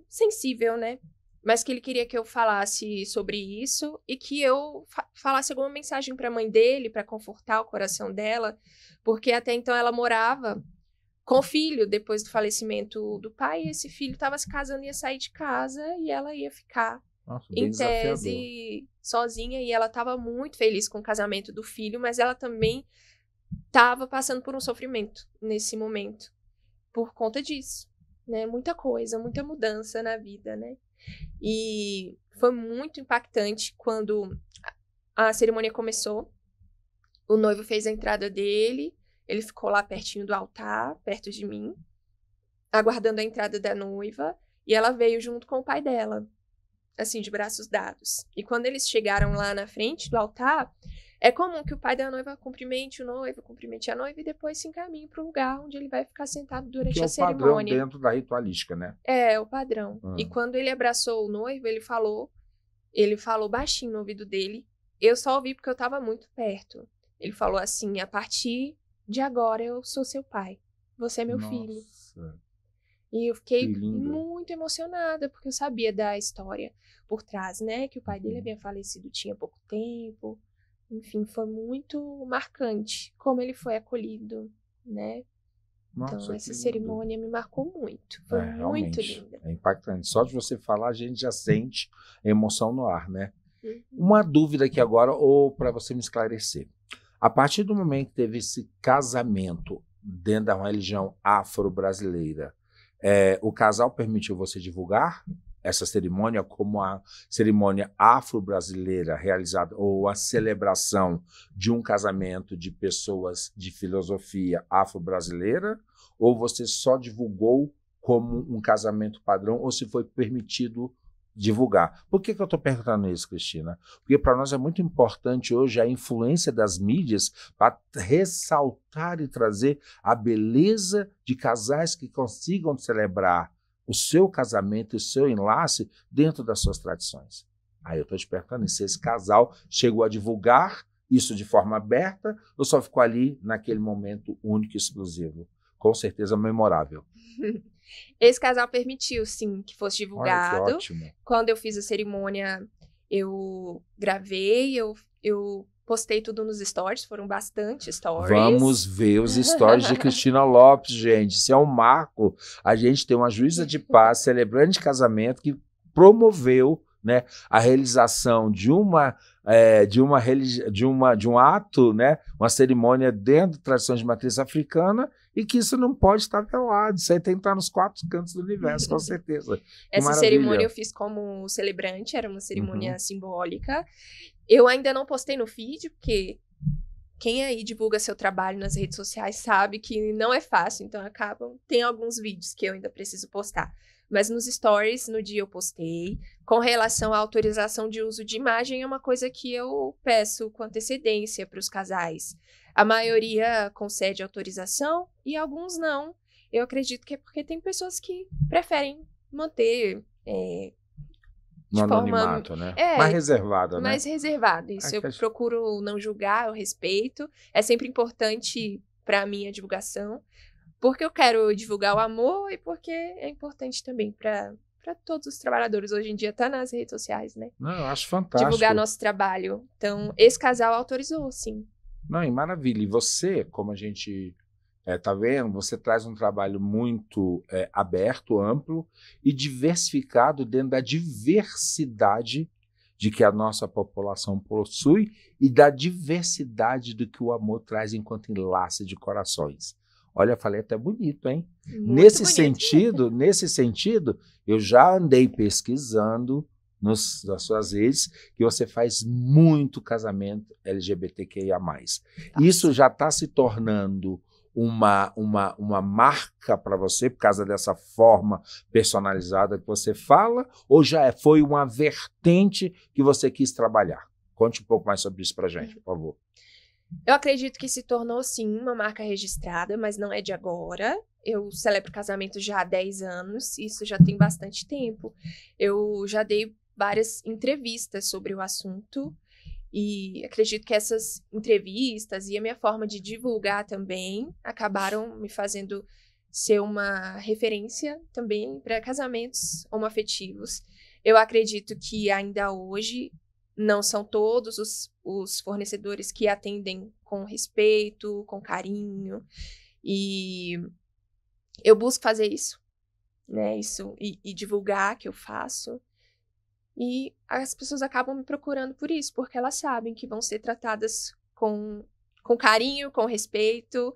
sensível, né? Mas que ele queria que eu falasse sobre isso e que eu falasse alguma mensagem para a mãe dele, para confortar o coração dela, porque até então ela morava com o filho depois do falecimento do pai, e esse filho estava se casando, ia sair de casa e ela ia ficar em tese sozinha, e ela estava muito feliz com o casamento do filho, mas ela também estava passando por um sofrimento nesse momento por conta disso, né? Muita coisa, muita mudança na vida, né? E foi muito impactante quando a cerimônia começou. O noivo fez a entrada dele, ele ficou lá pertinho do altar, perto de mim, aguardando a entrada da noiva, e ela veio junto com o pai dela, assim, de braços dados. E quando eles chegaram lá na frente do altar, é comum que o pai da noiva cumprimente o noivo, cumprimente a noiva e depois se encaminhe para o lugar onde ele vai ficar sentado durante a cerimônia. Que é o padrão dentro da ritualística, né? É o padrão. E quando ele abraçou o noivo, ele falou baixinho no ouvido dele. Eu só ouvi porque eu estava muito perto. Ele falou assim: a partir de agora eu sou seu pai. Você é meu filho. E eu fiquei muito emocionada, porque eu sabia da história por trás, né? Que o pai dele havia falecido tinha pouco tempo. Enfim, foi muito marcante como ele foi acolhido, né? Nossa, então, essa cerimônia me marcou muito. Foi muito linda. É impactante. Só de você falar, a gente já sente a emoção no ar, né? Uma dúvida aqui agora, ou para você me esclarecer. A partir do momento que teve esse casamento dentro da religião afro-brasileira, o casal permitiu você divulgar essa cerimônia como a cerimônia afro-brasileira realizada, ou a celebração de um casamento de pessoas de filosofia afro-brasileira, ou você só divulgou como um casamento padrão, ou se foi permitido divulgar? Por que eu estou perguntando isso, Cristina? Porque para nós é muito importante hoje a influência das mídias para ressaltar e trazer a beleza de casais que consigam celebrar o seu casamento e o seu enlace dentro das suas tradições. Aí eu estou te perguntando se esse casal chegou a divulgar isso de forma aberta ou só ficou ali naquele momento único e exclusivo. Com certeza memorável. Esse casal permitiu, sim, que fosse divulgado. Olha, que ótimo. Quando eu fiz a cerimônia, eu gravei, eu postei tudo nos stories, foram bastante stories. Vamos ver os stories de Cristina Lopes, gente. Isso é um marco. A gente tem uma juíza de paz, celebrante de casamento, que promoveu, né, a realização de um ato, né, uma cerimônia dentro de tradições de matriz africana, e que isso não pode estar velado. Isso aí tem que estar nos 4 cantos do universo, com certeza. Essa cerimônia eu fiz como celebrante, era uma cerimônia simbólica. Eu ainda não postei no feed, porque quem aí divulga seu trabalho nas redes sociais sabe que não é fácil, então tem alguns vídeos que eu ainda preciso postar. Mas nos stories, no dia eu postei. Com relação à autorização de uso de imagem, é uma coisa que eu peço com antecedência para os casais. A maioria concede autorização e alguns não. Eu acredito que é porque tem pessoas que preferem manter no anonimato, né? Mais reservada, né? Mais reservado. Isso eu procuro não julgar, eu respeito. É sempre importante para a minha divulgação, porque eu quero divulgar o amor e porque é importante também para todos os trabalhadores. Hoje em dia tá nas redes sociais, né? Não, eu acho fantástico. Divulgar nosso trabalho. Então, esse casal autorizou, sim. Não, e maravilha. E você, como a gente tá vendo, você traz um trabalho muito aberto, amplo e diversificado dentro da diversidade de que a nossa população possui e da diversidade do que o amor traz enquanto enlace de corações. Olha, falei até bonito, hein? Nesse sentido, eu já andei pesquisando nas suas redes que você faz muito casamento LGBTQIA+. Isso já está se tornando uma marca para você por causa dessa forma personalizada que você fala, ou já foi uma vertente que você quis trabalhar? Conte um pouco mais sobre isso para a gente, por favor. Eu acredito que se tornou, sim, uma marca registrada, mas não é de agora. Eu celebro casamento já há 10 anos, isso já tem bastante tempo. Eu já dei várias entrevistas sobre o assunto e acredito que essas entrevistas e a minha forma de divulgar também acabaram me fazendo ser uma referência também para casamentos homoafetivos. Eu acredito que ainda hoje não são todos os fornecedores que atendem com respeito, com carinho, e eu busco fazer isso, né? E divulgar que eu faço. E as pessoas acabam me procurando por isso, porque elas sabem que vão ser tratadas com carinho, com respeito,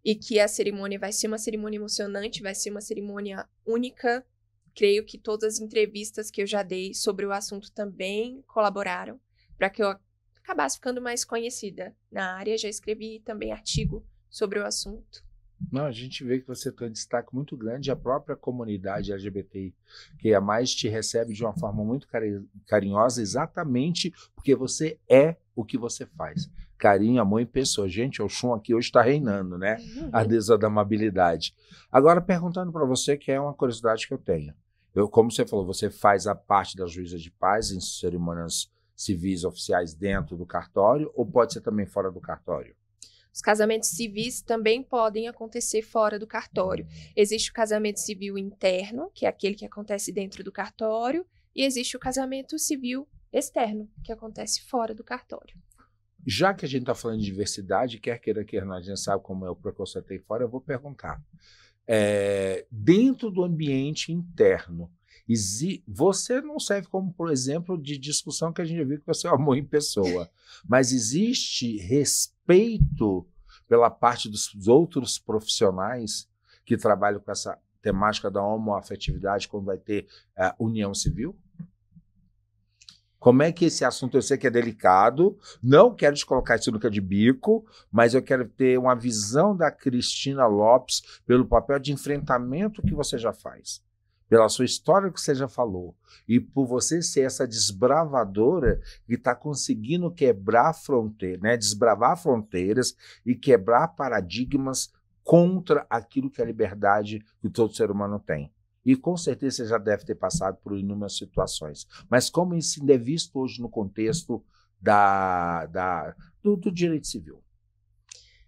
e que a cerimônia vai ser uma cerimônia emocionante, vai ser uma cerimônia única. Creio que todas as entrevistas que eu já dei sobre o assunto também colaboraram para que eu acabasse ficando mais conhecida na área. Já escrevi também artigo sobre o assunto. Não, a gente vê que você tem um destaque muito grande, a própria comunidade LGBTI, que a mais te recebe de uma forma muito carinhosa, exatamente porque você é o que você faz. Carinho, amor em pessoa. Gente, o Oxum aqui hoje está reinando, né? A deusa da amabilidade. Agora, perguntando para você, que é uma curiosidade que eu tenho. Como você falou, você faz a parte da juíza de paz em cerimônias civis oficiais dentro do cartório, ou pode ser também fora do cartório? Os casamentos civis também podem acontecer fora do cartório. Existe o casamento civil interno, que é aquele que acontece dentro do cartório, e existe o casamento civil externo, que acontece fora do cartório. Já que a gente está falando de diversidade, quer queira, quer não, a gente sabe como é o preconceito aí fora, eu vou perguntar. Dentro do ambiente interno, você não serve como, por exemplo, de discussão que a gente viu que você é um amor em pessoa, mas existe respeito pela parte dos outros profissionais que trabalham com essa temática da homoafetividade quando vai ter união civil? Como é que esse assunto, eu sei que é delicado, não quero te colocar isso no de bico, mas eu quero ter uma visão da Cristina Lopes pelo papel de enfrentamento que você já faz, pela sua história que você já falou, e por você ser essa desbravadora que está conseguindo quebrar fronteiras, né? Desbravar fronteiras e quebrar paradigmas contra aquilo que é a liberdade que todo ser humano tem. E com certeza você já deve ter passado por inúmeras situações. Mas como isso ainda é visto hoje no contexto do direito civil?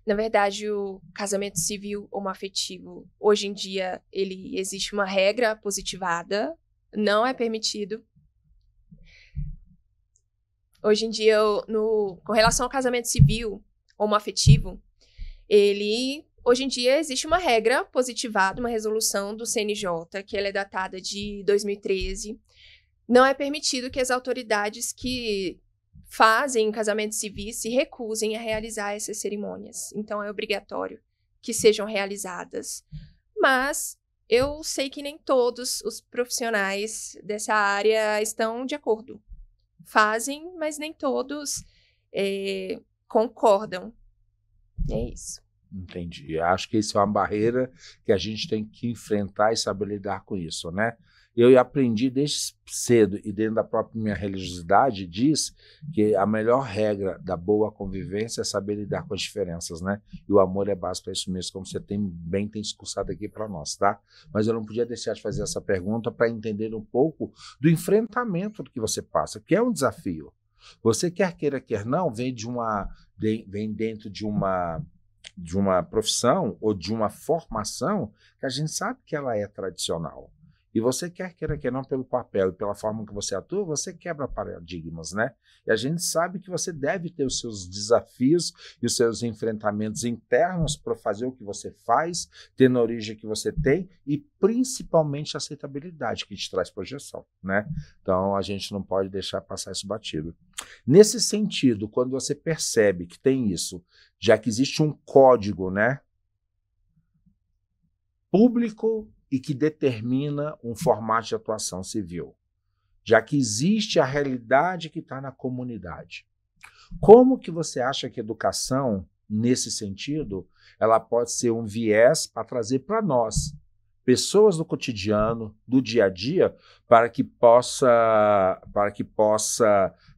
Na verdade, o casamento civil homoafetivo, hoje em dia, existe uma regra positivada, não é permitido. Hoje em dia, com relação ao casamento civil homoafetivo, hoje em dia existe uma regra positivada, uma resolução do CNJ, que ela é datada de 2013. Não é permitido que as autoridades que fazem casamentos civis se recusem a realizar essas cerimônias. Então, é obrigatório que sejam realizadas. Mas eu sei que nem todos os profissionais dessa área estão de acordo. Fazem, mas nem todos concordam. É isso. Entendi. Acho que isso é uma barreira que a gente tem que enfrentar e saber lidar com isso, né? Eu aprendi desde cedo, e dentro da própria minha religiosidade, diz que a melhor regra da boa convivência é saber lidar com as diferenças, né? E o amor é base para isso mesmo, como você tem discursado aqui para nós, tá? Mas eu não podia deixar de fazer essa pergunta para entender um pouco do enfrentamento que você passa, que é um desafio. Você quer queira, quer não, vem dentro de uma profissão ou de uma formação que a gente sabe que ela é tradicional. E você quer queira que não, pelo papel e pela forma que você atua, você quebra paradigmas, né? E a gente sabe que você deve ter os seus desafios e os seus enfrentamentos internos para fazer o que você faz, tendo a origem que você tem e principalmente a aceitabilidade que te traz projeção, né? Então a gente não pode deixar passar isso batido. Nesse sentido, quando você percebe que tem isso, já que existe um código, né, público e que determina um formato de atuação civil, já que existe a realidade que está na comunidade. Como que você acha que a educação, nesse sentido, ela pode ser um viés para trazer para nós, pessoas do cotidiano, do dia a dia, para que possa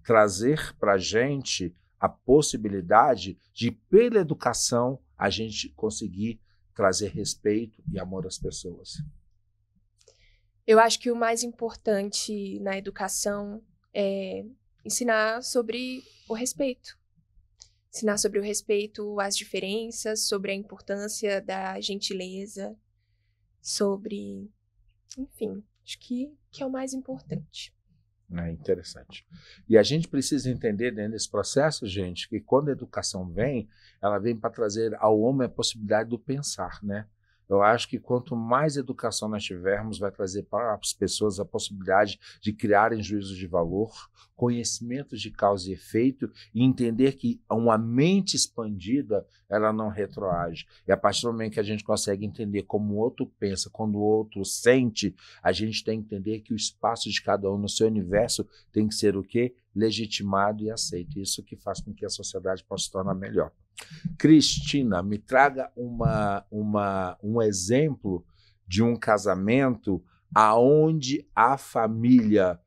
trazer para a gente a possibilidade de, pela educação, a gente conseguir trazer respeito e amor às pessoas? Eu acho que o mais importante na educação é ensinar sobre o respeito. Ensinar sobre o respeito às diferenças, sobre a importância da gentileza, sobre... Enfim, acho que é o mais importante. É interessante. E a gente precisa entender dentro desse processo, gente, que quando a educação vem, ela vem para trazer ao homem a possibilidade do pensar, né? Eu acho que quanto mais educação nós tivermos, vai trazer para as pessoas a possibilidade de criarem juízos de valor, conhecimentos de causa e efeito e entender que uma mente expandida, ela não retroage. E a partir do momento que a gente consegue entender como o outro pensa, quando o outro sente, a gente tem que entender que o espaço de cada um no seu universo tem que ser o quê? Legitimado e aceito. Isso que faz com que a sociedade possa se tornar melhor. Cristina, me traga um exemplo de um casamento aonde a família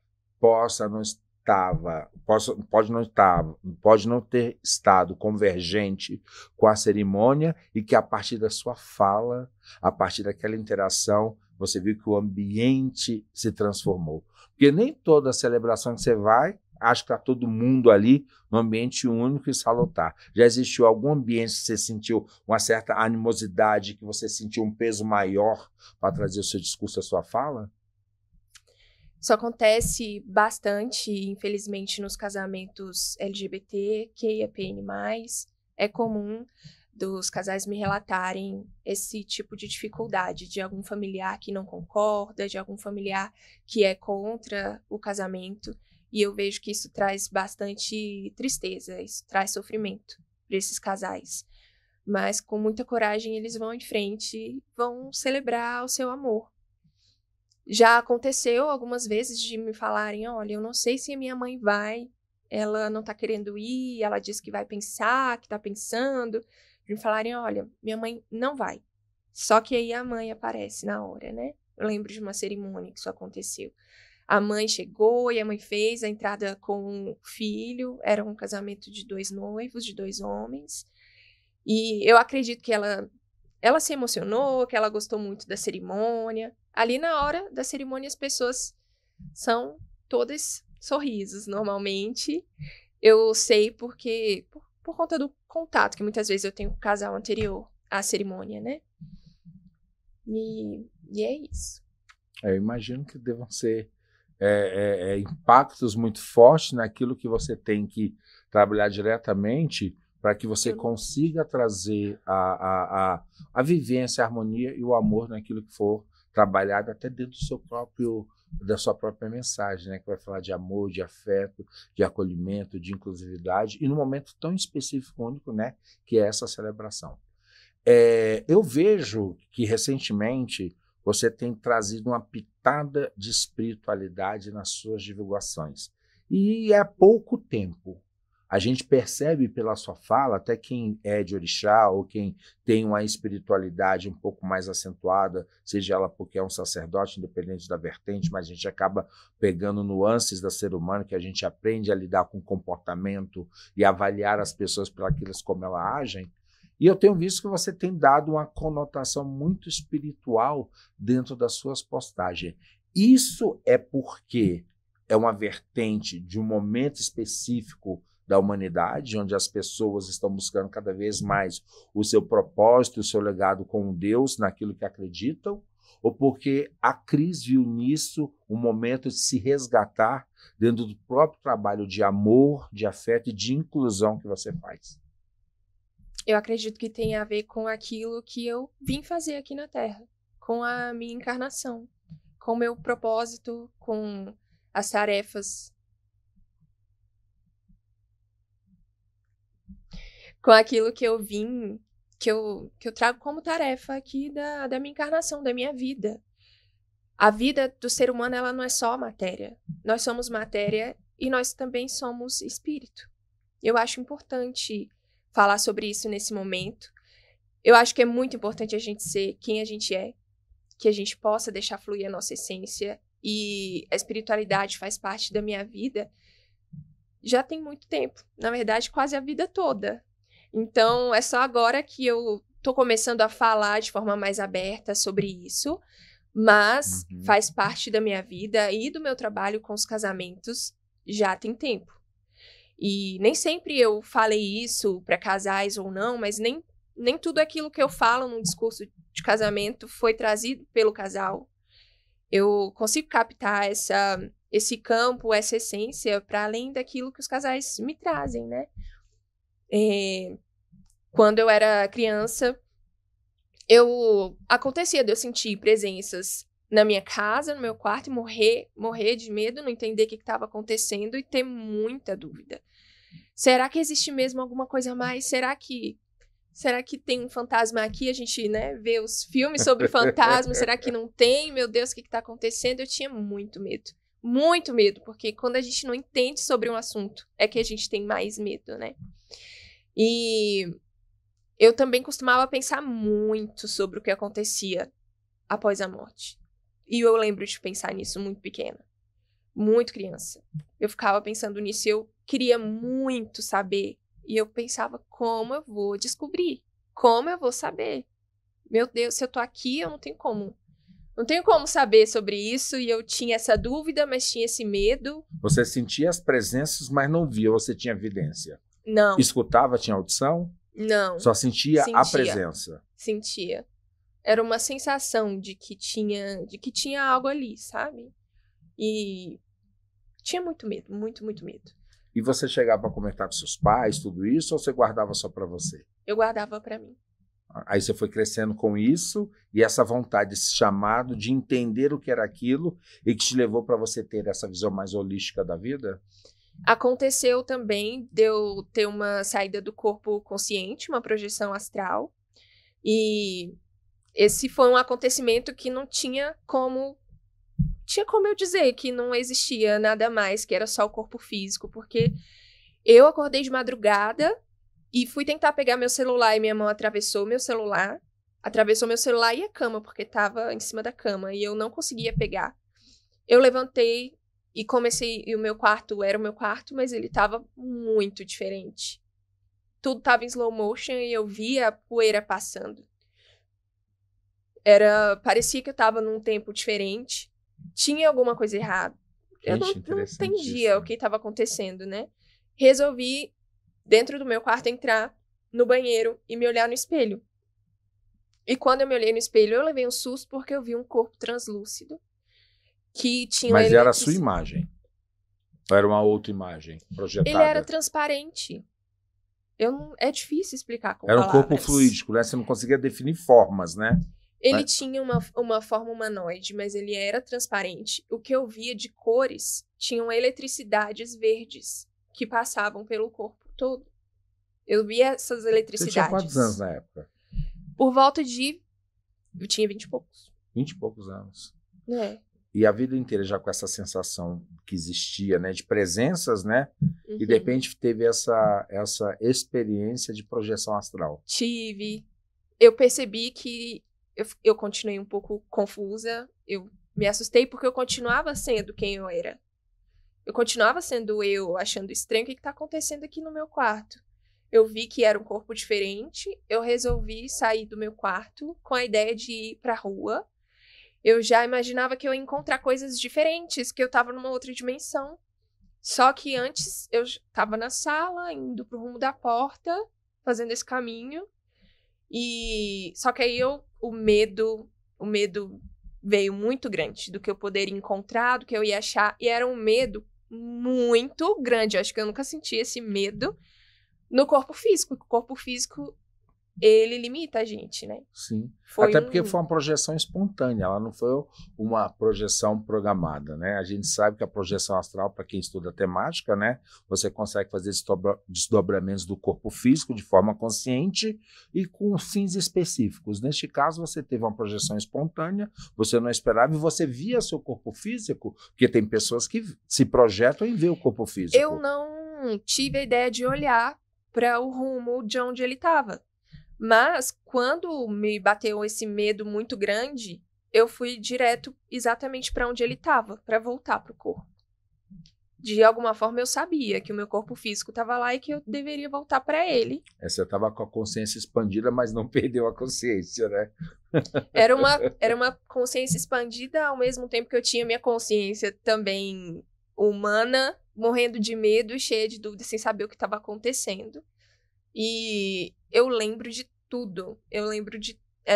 pode não ter estado convergente com a cerimônia e que a partir da sua fala, a partir daquela interação, você viu que o ambiente se transformou. Porque nem toda celebração que você vai, acho que está todo mundo ali num ambiente único e salutar. Já existiu algum ambiente que você sentiu uma certa animosidade, que você sentiu um peso maior para trazer o seu discurso, a sua fala? Isso acontece bastante, infelizmente, nos casamentos LGBT, QIAPN+. É comum dos casais me relatarem esse tipo de dificuldade, de algum familiar que não concorda, de algum familiar que é contra o casamento. E eu vejo que isso traz bastante tristeza, isso traz sofrimento para esses casais. Mas com muita coragem eles vão em frente e vão celebrar o seu amor. Já aconteceu algumas vezes de me falarem, olha, eu não sei se a minha mãe vai, ela não tá querendo ir, ela disse que vai pensar, que tá pensando. De me falarem, olha, minha mãe não vai. Só que aí a mãe aparece na hora, né? Eu lembro de uma cerimônia que isso aconteceu. A mãe chegou e a mãe fez a entrada com o filho. Era um casamento de 2 noivos, de 2 homens. E eu acredito que ela se emocionou, que ela gostou muito da cerimônia. Ali na hora da cerimônia as pessoas são todas sorrisos, normalmente. Eu sei porque por conta do contato que muitas vezes eu tenho com o casal anterior à cerimônia, né? E é isso. Eu imagino que devam ser impactos muito fortes naquilo que você tem que trabalhar diretamente para que você consiga trazer a vivência, a harmonia e o amor naquilo que for trabalhado até dentro da sua própria mensagem, né? Que vai falar de amor, de afeto, de acolhimento, de inclusividade e num momento tão específico, único, né? Que é essa celebração. Eu vejo que recentemente você tem trazido uma pitada de espiritualidade nas suas divulgações. E há pouco tempo. A gente percebe pela sua fala, até quem é de orixá ou quem tem uma espiritualidade um pouco mais acentuada, seja ela porque é um sacerdote, independente da vertente, mas a gente acaba pegando nuances do ser humano, que a gente aprende a lidar com o comportamento e avaliar as pessoas por aquilo como elas agem. E eu tenho visto que você tem dado uma conotação muito espiritual dentro das suas postagens. Isso é porque é uma vertente de um momento específico da humanidade, onde as pessoas estão buscando cada vez mais o seu propósito, o seu legado com Deus, naquilo que acreditam, ou porque a Cris viu nisso um momento de se resgatar dentro do próprio trabalho de amor, de afeto e de inclusão que você faz? Eu acredito que tem a ver com aquilo que eu vim fazer aqui na Terra, com a minha encarnação, com o meu propósito, com as tarefas, com aquilo que eu vim, que eu trago como tarefa aqui da minha encarnação, da minha vida. A vida do ser humano, ela não é só matéria. Nós somos matéria e nós também somos espírito. Eu acho importante falar sobre isso nesse momento. Eu acho que é muito importante a gente ser quem a gente é, que a gente possa deixar fluir a nossa essência, e a espiritualidade faz parte da minha vida já tem muito tempo, na verdade quase a vida toda. Então é só agora que eu tô começando a falar de forma mais aberta sobre isso, mas faz parte da minha vida e do meu trabalho com os casamentos já tem tempo. E nem sempre eu falei isso para casais ou não, mas nem tudo aquilo que eu falo num discurso de casamento foi trazido pelo casal. Eu consigo captar esse campo, essa essência, para além daquilo que os casais me trazem, né? Quando eu era criança, Acontecia de eu sentir presenças na minha casa, no meu quarto, e morrer de medo, não entender o que estava acontecendo e ter muita dúvida. Será que existe mesmo alguma coisa a mais? Será que tem um fantasma aqui? A gente, né, vê os filmes sobre fantasmas. Será que não tem? Meu Deus, o que está acontecendo? Eu tinha muito medo. Muito medo, porque quando a gente não entende sobre um assunto, é que a gente tem mais medo, né? E eu também costumava pensar muito sobre o que acontecia após a morte. E eu lembro de pensar nisso muito pequena. Muito criança. Eu ficava pensando nisso e eu queria muito saber. E eu pensava, como eu vou descobrir? Como eu vou saber? Meu Deus, se eu tô aqui, eu não tenho como. Não tenho como saber sobre isso. E eu tinha essa dúvida, mas tinha esse medo. Você sentia as presenças, mas não via. Você tinha evidência? Não. Escutava, tinha audição? Não. Só sentia a presença? Sentia. Era uma sensação de que tinha algo ali, sabe? E tinha muito medo, muito, muito medo. E você chegava a comentar com seus pais, tudo isso, ou você guardava só para você? Eu guardava para mim. Aí você foi crescendo com isso e essa vontade, esse chamado de entender o que era aquilo e que te levou para você ter essa visão mais holística da vida? Aconteceu também de eu ter uma saída do corpo consciente, uma projeção astral. E esse foi um acontecimento que não tinha como eu dizer que não existia nada mais, que era só o corpo físico, porque eu acordei de madrugada e fui tentar pegar meu celular e minha mão atravessou meu celular e a cama, porque estava em cima da cama e eu não conseguia pegar. Eu levantei e comecei, e o meu quarto era o meu quarto, mas ele estava muito diferente. Tudo estava em slow motion e eu via a poeira passando. Parecia que eu estava num tempo diferente. Tinha alguma coisa errada. Eu não entendia o que estava acontecendo, né? Resolvi, dentro do meu quarto, entrar no banheiro e me olhar no espelho. E quando eu me olhei no espelho, eu levei um susto porque eu vi um corpo translúcido que tinha... Mas era a sua imagem? Ou era uma outra imagem projetada? Ele era transparente. É difícil explicar com palavras. Era um corpo fluídico, né? Você não conseguia definir formas, né? Ele tinha uma forma humanoide, mas ele era transparente. O que eu via de cores tinham eletricidades verdes que passavam pelo corpo todo. Eu via essas eletricidades. Você tinha quantos anos na época? Por volta de... Eu tinha 20 e poucos. 20 e poucos anos. É. E a vida inteira já com essa sensação que existia, né? De presenças, né? Uhum. E de repente teve essa experiência de projeção astral. Tive. Eu percebi que eu continuei um pouco confusa, eu me assustei porque eu continuava sendo quem eu era. Eu continuava sendo eu, achando estranho o que está acontecendo aqui no meu quarto. Eu vi que era um corpo diferente, eu resolvi sair do meu quarto com a ideia de ir para a rua. Eu já imaginava que eu ia encontrar coisas diferentes, que eu estava numa outra dimensão. Só que antes eu estava na sala, indo para o rumo da porta, fazendo esse caminho. Só que aí o medo veio muito grande do que eu poderia encontrar, do que eu ia achar. E era um medo muito grande. Eu acho que eu nunca senti esse medo no corpo físico. O corpo físico, ele limita a gente, né? Sim. Até porque foi uma projeção espontânea, ela não foi uma projeção programada, né? A gente sabe que a projeção astral, para quem estuda temática, né? Você consegue fazer desdobramentos do corpo físico de forma consciente e com fins específicos. Neste caso, você teve uma projeção espontânea, você não esperava e você via seu corpo físico, porque tem pessoas que se projetam e vê o corpo físico. Eu não tive a ideia de olhar para o rumo de onde ele estava. Mas, quando me bateu esse medo muito grande, eu fui direto exatamente para onde ele estava, para voltar para o corpo. De alguma forma, eu sabia que o meu corpo físico estava lá e que eu deveria voltar para ele. Você estava com a consciência expandida, mas não perdeu a consciência, né? Era uma consciência expandida, ao mesmo tempo que eu tinha minha consciência também humana, morrendo de medo e cheia de dúvidas, sem saber o que estava acontecendo. E eu lembro de tudo. Eu lembro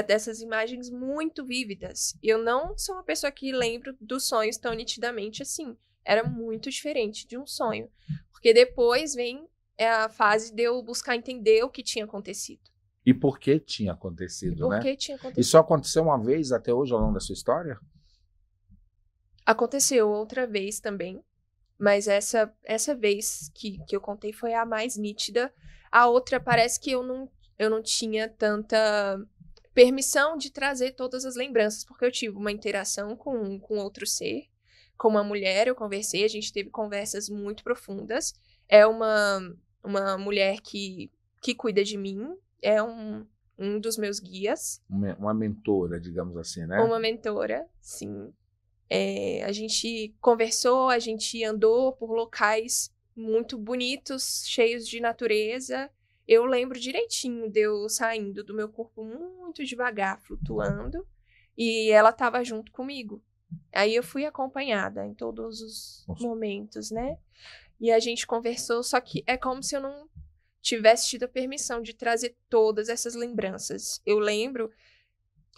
dessas imagens muito vívidas. Eu não sou uma pessoa que lembro dos sonhos tão nitidamente assim. Era muito diferente de um sonho. Porque depois vem a fase de eu buscar entender o que tinha acontecido. E por que tinha acontecido, né? Tinha acontecido. E só aconteceu uma vez até hoje ao longo da sua história? Aconteceu outra vez também, mas essa vez que eu contei foi a mais nítida. A outra parece que eu não tinha tanta permissão de trazer todas as lembranças, porque eu tive uma interação com outro ser, com uma mulher, eu conversei, a gente teve conversas muito profundas. É uma mulher que cuida de mim, é um dos meus guias. Uma mentora, digamos assim, né? Uma mentora, sim. A gente conversou, a gente andou por locais muito bonitos, cheios de natureza. Eu lembro direitinho de eu saindo do meu corpo muito devagar, flutuando, e ela estava junto comigo. Aí eu fui acompanhada em todos os momentos, né? E a gente conversou, só que é como se eu não tivesse tido a permissão de trazer todas essas lembranças. Eu lembro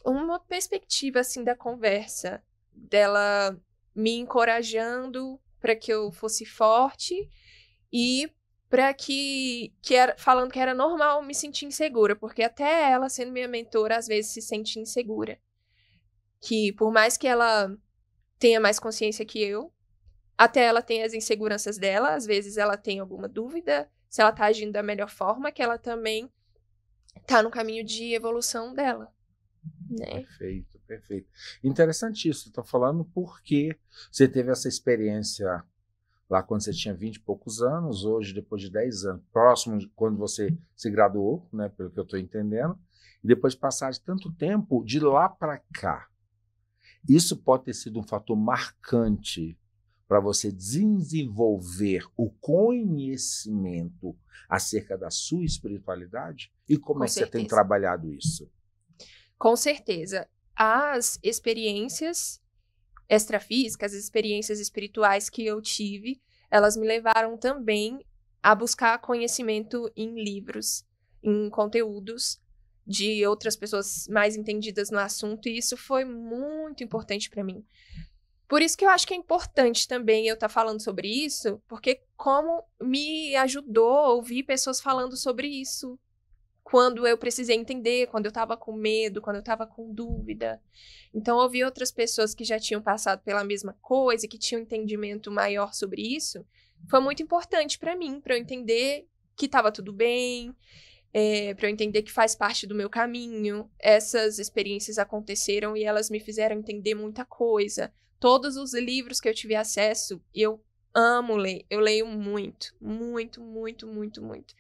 uma perspectiva, assim, da conversa, dela me encorajando para que eu fosse forte e para que era, falando que era normal me sentir insegura, porque até ela, sendo minha mentora, às vezes se sente insegura. Que por mais que ela tenha mais consciência que eu, até ela tem as inseguranças dela, às vezes ela tem alguma dúvida se ela tá agindo da melhor forma, que ela também tá no caminho de evolução dela, né? Perfeito, perfeito. Interessante isso, estou falando porque você teve essa experiência lá quando você tinha 20 e poucos anos, hoje depois de 10 anos, próximo de quando você se graduou, né, pelo que eu estou entendendo, e depois de passar de tanto tempo, de lá para cá. Isso pode ter sido um fator marcante para você desenvolver o conhecimento acerca da sua espiritualidade? E como é que você tem trabalhado isso? Com certeza. As experiências extrafísicas, as experiências espirituais que eu tive, elas me levaram também a buscar conhecimento em livros, em conteúdos de outras pessoas mais entendidas no assunto, e isso foi muito importante para mim. Por isso que eu acho que é importante também eu estar falando sobre isso, porque como me ajudou a ouvir pessoas falando sobre isso quando eu precisei entender, quando eu estava com medo, quando eu estava com dúvida. Então, ouvir outras pessoas que já tinham passado pela mesma coisa e que tinham um entendimento maior sobre isso, foi muito importante para mim, para eu entender que estava tudo bem, para eu entender que faz parte do meu caminho. Essas experiências aconteceram e elas me fizeram entender muita coisa. Todos os livros que eu tive acesso, eu amo ler. Eu leio muito, muito, muito, muito, muito.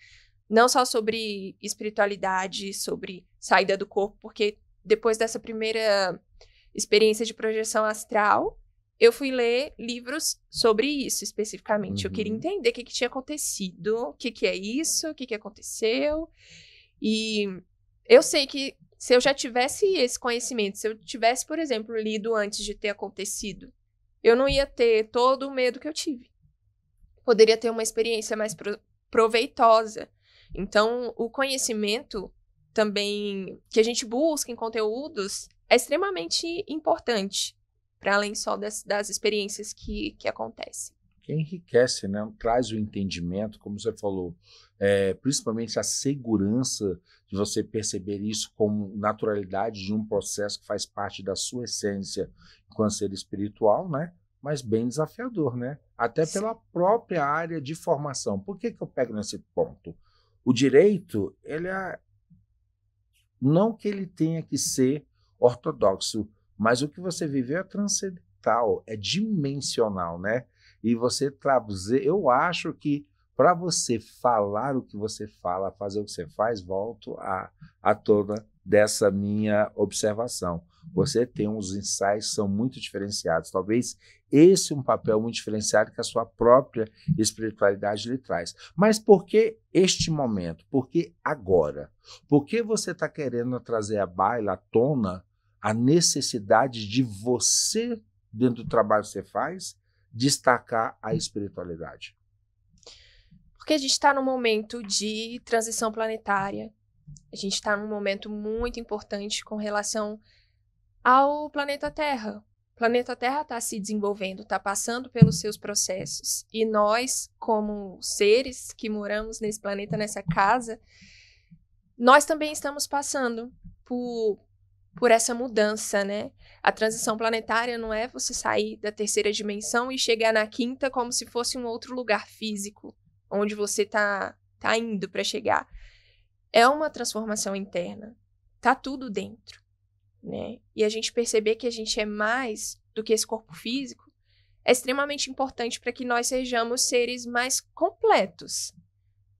Não só sobre espiritualidade, sobre saída do corpo, porque depois dessa primeira experiência de projeção astral, eu fui ler livros sobre isso especificamente. Eu queria entender o que tinha acontecido, o que é isso, o que aconteceu. E eu sei que se eu já tivesse esse conhecimento, se eu tivesse, por exemplo, lido antes de ter acontecido, eu não ia ter todo o medo que eu tive. Poderia ter uma experiência mais proveitosa. Então, o conhecimento também que a gente busca em conteúdos é extremamente importante, para além só das experiências que acontecem. Que enriquece, né? Traz o entendimento, como você falou, principalmente a segurança de você perceber isso como naturalidade de um processo que faz parte da sua essência enquanto ser espiritual, né? Mas bem desafiador, né? Até Sim. Pela própria área de formação. Por que eu pego nesse ponto? O direito, não que ele tenha que ser ortodoxo, mas o que você viveu é transcendental, é dimensional, né? E você traduzir, eu acho que para você falar o que você fala, fazer o que você faz, volto a toda dessa minha observação. Você tem uns insights que são muito diferenciados. Talvez esse é um papel muito diferenciado que a sua própria espiritualidade lhe traz. Mas por que este momento? Por que agora? Por que você está querendo trazer à baila, à tona, a necessidade de você, dentro do trabalho que você faz, destacar a espiritualidade? Porque a gente está num momento de transição planetária. A gente está num momento muito importante com relação ao planeta Terra. O planeta Terra está se desenvolvendo, está passando pelos seus processos. E nós, como seres que moramos nesse planeta, nessa casa, nós também estamos passando por essa mudança, né? A transição planetária não é você sair da terceira dimensão e chegar na quinta como se fosse um outro lugar físico, onde você tá indo para chegar. É uma transformação interna. Tá tudo dentro, né? E a gente perceber que a gente é mais do que esse corpo físico é extremamente importante para que nós sejamos seres mais completos.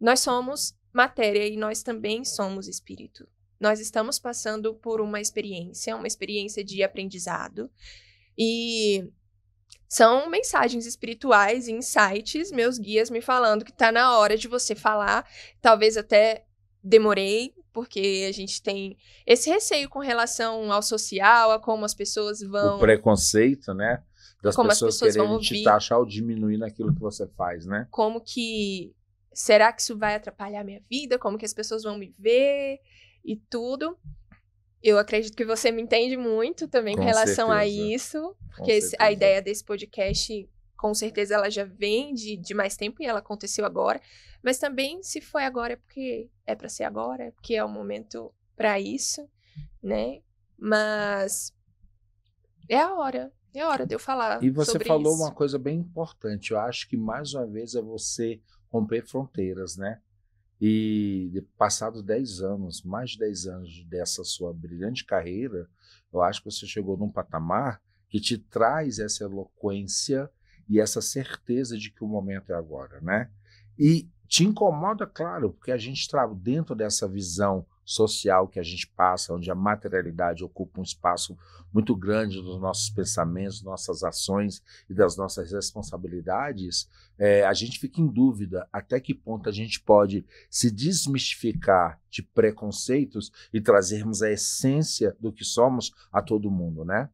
Nós somos matéria e nós também somos espírito. Nós estamos passando por uma experiência de aprendizado. E são mensagens espirituais e insights, meus guias me falando que está na hora de você falar. Talvez até demorei, porque a gente tem esse receio com relação ao social, a como as pessoas vão... O preconceito, né? Das como pessoas as pessoas quererem vão ouvir, te taxar ou diminuir naquilo que você faz, né? Como que... Será que isso vai atrapalhar a minha vida? Como que as pessoas vão me ver? E tudo. Eu acredito que você me entende muito também com relação a isso. Porque a ideia desse podcast, com certeza, ela já vem de mais tempo e ela aconteceu agora. Mas também, se foi agora, é porque é para ser agora, é porque é o momento para isso, né? Mas é a hora de eu falar. E você sobre falou isso. uma coisa bem importante. Eu acho que, mais uma vez, é você romper fronteiras, né? E passados 10 anos, mais de 10 anos dessa sua brilhante carreira, eu acho que você chegou num patamar que te traz essa eloquência e essa certeza de que o momento é agora, né? E te incomoda, claro, porque a gente está dentro dessa visão social que a gente passa, onde a materialidade ocupa um espaço muito grande dos nossos pensamentos, nossas ações e das nossas responsabilidades. A gente fica em dúvida até que ponto a gente pode se desmistificar de preconceitos e trazermos a essência do que somos a todo mundo, né?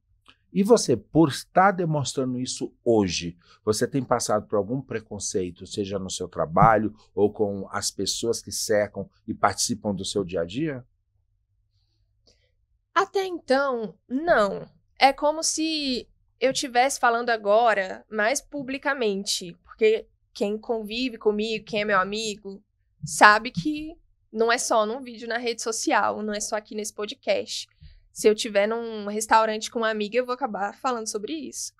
E você, por estar demonstrando isso hoje, você tem passado por algum preconceito, seja no seu trabalho ou com as pessoas que cercam e participam do seu dia a dia? Até então, não. É como se eu estivesse falando agora mais publicamente, porque quem convive comigo, quem é meu amigo, sabe que não é só num vídeo na rede social, não é só aqui nesse podcast. Se eu estiver num restaurante com uma amiga, eu vou acabar falando sobre isso.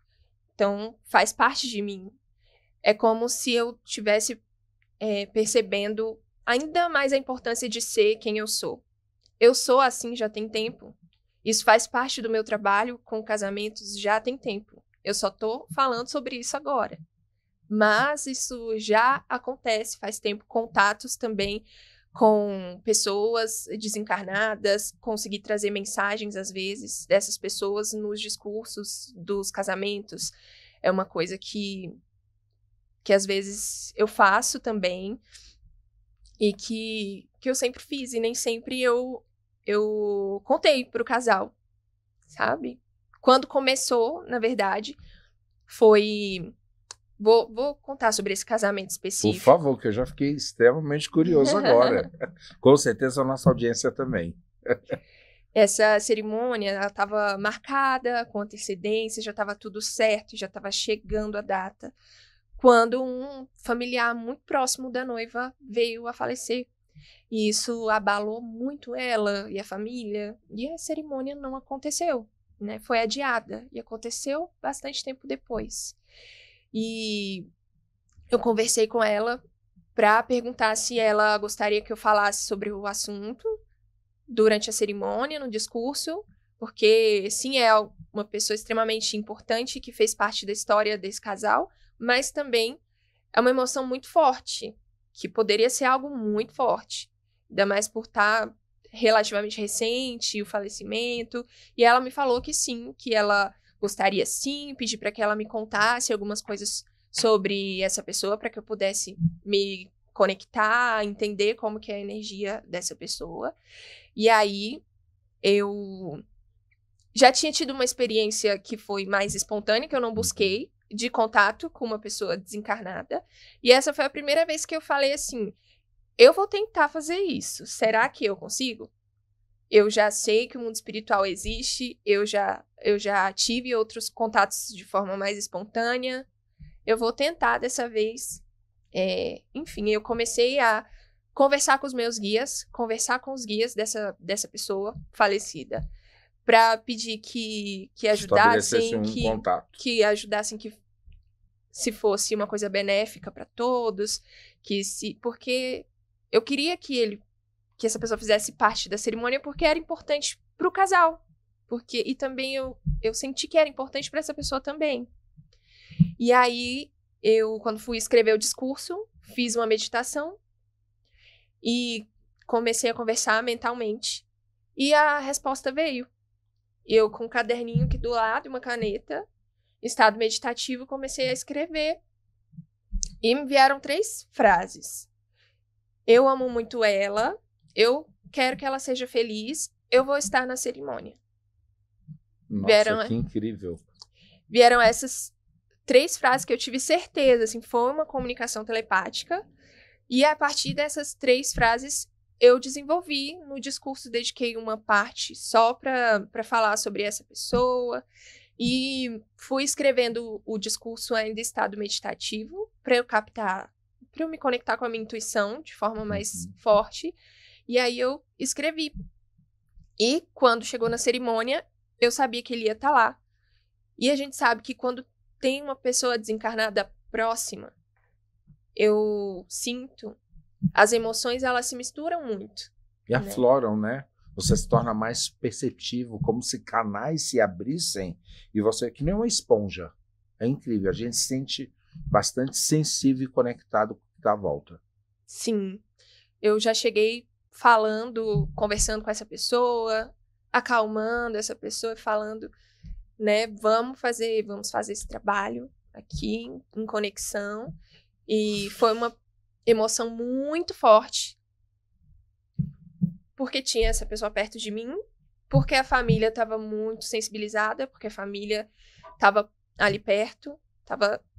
Então, faz parte de mim. É como se eu estivesse percebendo ainda mais a importância de ser quem eu sou. Eu sou assim já tem tempo. Isso faz parte do meu trabalho com casamentos já tem tempo. Eu só tô falando sobre isso agora. Mas isso já acontece faz tempo. Contatos também com pessoas desencarnadas, conseguir trazer mensagens, às vezes, dessas pessoas nos discursos dos casamentos. É uma coisa que às vezes eu faço também e que eu sempre fiz e nem sempre eu contei pro casal, sabe? Quando começou, na verdade, foi... Vou contar sobre esse casamento específico. Por favor, que eu já fiquei extremamente curioso agora. Com certeza a nossa audiência também. Essa cerimônia, ela estava marcada com antecedência, já estava tudo certo, já estava chegando a data, quando um familiar muito próximo da noiva veio a falecer. E isso abalou muito ela e a família, e a cerimônia não aconteceu, né? Foi adiada, e aconteceu bastante tempo depois. E eu conversei com ela para perguntar se ela gostaria que eu falasse sobre o assunto durante a cerimônia, no discurso, porque sim, é uma pessoa extremamente importante que fez parte da história desse casal, mas também é uma emoção muito forte, que poderia ser algo muito forte, ainda mais por estar relativamente recente, o falecimento, e ela me falou que sim, que ela gostaria sim, pedi para que ela me contasse algumas coisas sobre essa pessoa, para que eu pudesse me conectar, entender como que é a energia dessa pessoa. E aí, eu já tinha tido uma experiência que foi mais espontânea, que eu não busquei, de contato com uma pessoa desencarnada. E essa foi a primeira vez que eu falei assim, eu vou tentar fazer isso. Será que eu consigo? Eu já sei que o mundo espiritual existe, eu já tive outros contatos de forma mais espontânea. Eu vou tentar dessa vez. Enfim, eu comecei a conversar com os meus guias, conversar com os guias dessa pessoa falecida, para pedir que ajudassem, que ajudassem, que se fosse uma coisa benéfica para todos, porque eu queria que essa pessoa fizesse parte da cerimônia, porque era importante para o casal, e também eu senti que era importante para essa pessoa também. E aí eu, quando fui escrever o discurso, fiz uma meditação e comecei a conversar mentalmente, e a resposta veio. Eu, com um caderninho aqui do lado e uma caneta, em estado meditativo, comecei a escrever. E me vieram 3 frases. Eu amo muito ela, eu quero que ela seja feliz, eu vou estar na cerimônia. Nossa, que incrível. Vieram essas 3 frases que eu tive certeza, assim, foi uma comunicação telepática. E a partir dessas 3 frases, eu desenvolvi no discurso, dediquei uma parte só para falar sobre essa pessoa, e fui escrevendo o discurso ainda em estado meditativo, para eu me conectar com a minha intuição de forma mais forte, e aí eu escrevi. E quando chegou na cerimônia, eu sabia que ele ia estar lá. E a gente sabe que quando tem uma pessoa desencarnada próxima, eu sinto, as emoções, elas se misturam muito. E afloram, né? Você se torna mais perceptivo, como se canais se abrissem e você, que nem uma esponja. É incrível, a gente se sente bastante sensível e conectado com o que está à volta. Sim, eu já cheguei conversando com essa pessoa, acalmando essa pessoa e falando, né, vamos fazer esse trabalho aqui em conexão. E foi uma emoção muito forte, porque tinha essa pessoa perto de mim, porque a família estava muito sensibilizada, porque a família estava ali perto.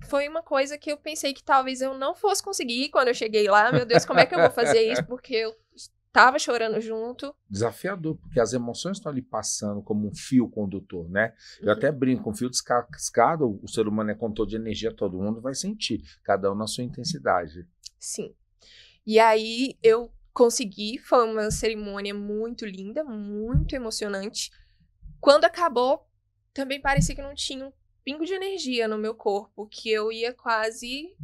Foi uma coisa que eu pensei que talvez eu não fosse conseguir quando eu cheguei lá. Meu Deus, como é que eu vou fazer isso? Porque eu estava chorando junto. Desafiador, porque as emoções estão ali passando como um fio condutor, né? Eu até brinco, com fio descascado, o ser humano é condutor de energia, todo mundo vai sentir, cada um na sua intensidade. Sim. E aí eu consegui, foi uma cerimônia muito linda, muito emocionante. Quando acabou, também parecia que não tinha um pingo de energia no meu corpo, que eu ia quase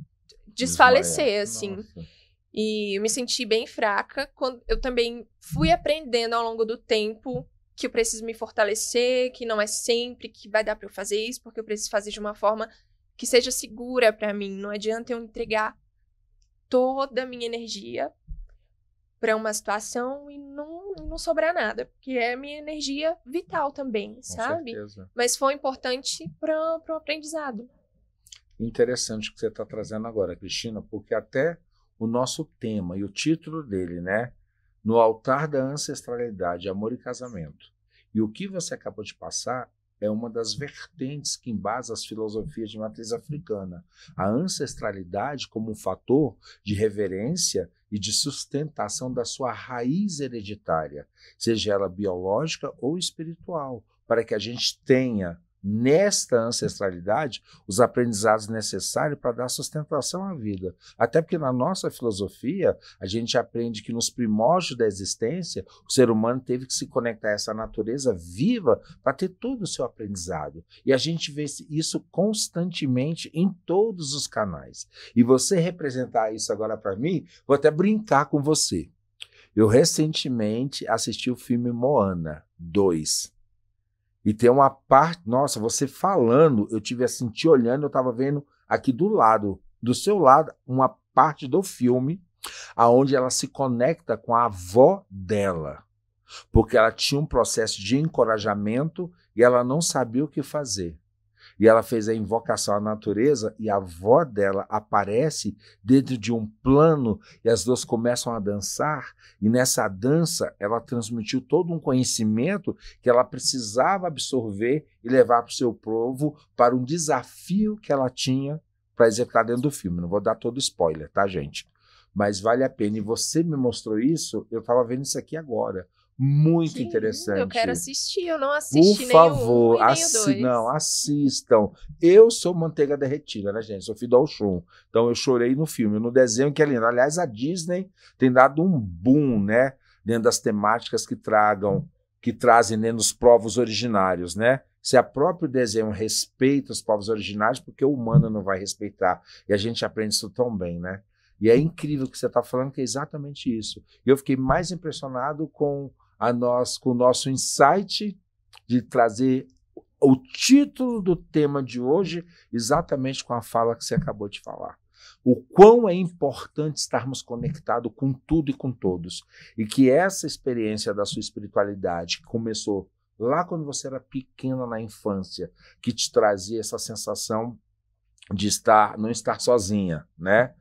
desfalecer, assim. Nossa. E eu me senti bem fraca. Eu também fui aprendendo ao longo do tempo que eu preciso me fortalecer, que não é sempre que vai dar para eu fazer isso, porque eu preciso fazer de uma forma que seja segura para mim. Não adianta eu entregar toda a minha energia para uma situação e não sobrar nada, porque é minha energia vital também, sabe? Com certeza. Mas foi importante para o aprendizado. Interessante o que você está trazendo agora, Cristina, porque até o nosso tema e o título dele, né? No altar da ancestralidade, amor e casamento. E o que você acabou de passar é uma das vertentes que embasa as filosofias de matriz africana. A ancestralidade como um fator de reverência e de sustentação da sua raiz hereditária, seja ela biológica ou espiritual, para que a gente tenha nesta ancestralidade os aprendizados necessários para dar sustentação à vida. Até porque na nossa filosofia a gente aprende que nos primórdios da existência o ser humano teve que se conectar a essa natureza viva para ter todo o seu aprendizado. E a gente vê isso constantemente em todos os canais. E você representar isso agora para mim, vou até brincar com você. Eu recentemente assisti o filme Moana 2. E tem uma parte, nossa, você falando, eu tive assim, te olhando, eu estava vendo aqui do seu lado, uma parte do filme, aonde ela se conecta com a avó dela, porque ela tinha um processo de encorajamento e ela não sabia o que fazer. E ela fez a invocação à natureza e a avó dela aparece dentro de um plano e as duas começam a dançar. E nessa dança ela transmitiu todo um conhecimento que ela precisava absorver e levar para o seu povo para um desafio que ela tinha para executar dentro do filme. Não vou dar todo spoiler, tá, gente? Mas vale a pena. E você me mostrou isso, eu estava vendo isso aqui agora. Muito Que interessante. eu quero assistir, eu não assisti Por favor, nem o 1 e nem o 2. não, assistam. Eu sou manteiga derretida, né, gente? Sou filho do Oxum. Então eu chorei no filme, no desenho que é lindo. Aliás, a Disney tem dado um boom, né? Dentro das temáticas que trazem dentro dos povos originários, né? Se a próprio desenho respeita os povos originários, porque o humano não vai respeitar. E a gente aprende isso tão bem, né? E é incrível o que você está falando, que é exatamente isso. E eu fiquei mais impressionado com o nosso insight de trazer o título do tema de hoje exatamente com a fala que você acabou de falar. O quão é importante estarmos conectados com tudo e com todos. E que essa experiência da sua espiritualidade, que começou lá quando você era pequena na infância, que te trazia essa sensação de não estar sozinha, né?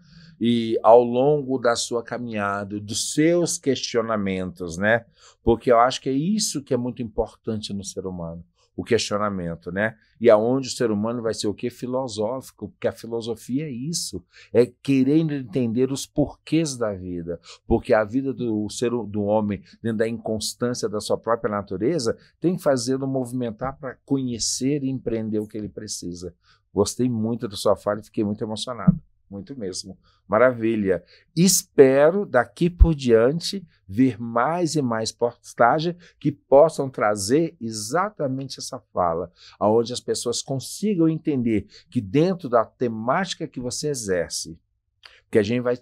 E ao longo da sua caminhada, dos seus questionamentos, né? Porque eu acho que é isso que é muito importante no ser humano, o questionamento, né? E aonde o ser humano vai ser o quê? Filosófico, porque a filosofia é isso, é querendo entender os porquês da vida, porque a vida do homem, dentro da inconstância da sua própria natureza, tem que fazê-lo movimentar para conhecer e empreender o que ele precisa. Gostei muito da sua fala e fiquei muito emocionado. Muito mesmo. Maravilha. Espero, daqui por diante, ver mais e mais postagens que possam trazer exatamente essa fala, onde as pessoas consigam entender que dentro da temática que você exerce, que a gente vai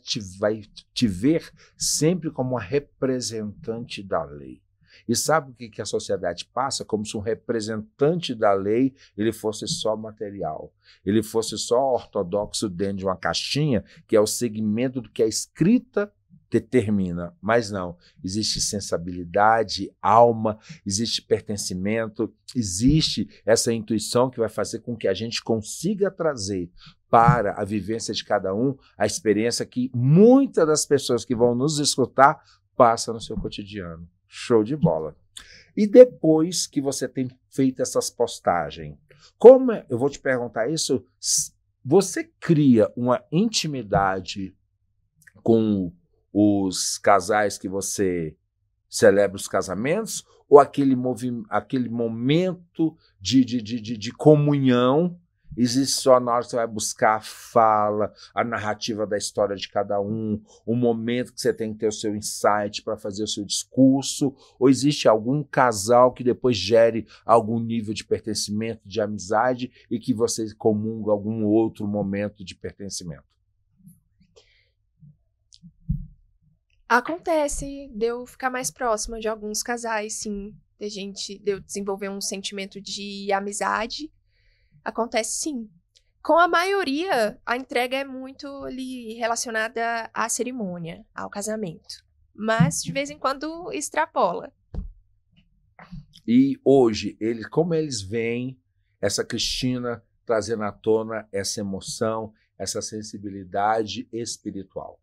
te ver sempre como uma representante da lei. E sabe o que a sociedade passa? Como se um representante da lei ele fosse só material, ele fosse só ortodoxo dentro de uma caixinha, que é o segmento do que a escrita determina. Mas não, existe sensibilidade, alma, existe pertencimento, existe essa intuição que vai fazer com que a gente consiga trazer para a vivência de cada um a experiência que muitas das pessoas que vão nos escutar passam no seu cotidiano. Show de bola. E depois que você tem feito essas postagens, eu vou te perguntar isso, você cria uma intimidade com os casais que você celebra os casamentos, ou aquele momento de comunhão existe só na hora que você vai buscar a fala, a narrativa da história de cada um, o momento que você tem que ter o seu insight para fazer o seu discurso, ou existe algum casal que depois gere algum nível de pertencimento, de amizade, e que você comunga algum outro momento de pertencimento? Acontece de eu ficar mais próxima de alguns casais, sim, de eu desenvolver um sentimento de amizade. Acontece sim. Com a maioria, a entrega é muito ali relacionada à cerimônia, ao casamento. Mas, de vez em quando, extrapola. E hoje, como eles veem essa Cristina trazendo à tona essa emoção, essa sensibilidade espiritual?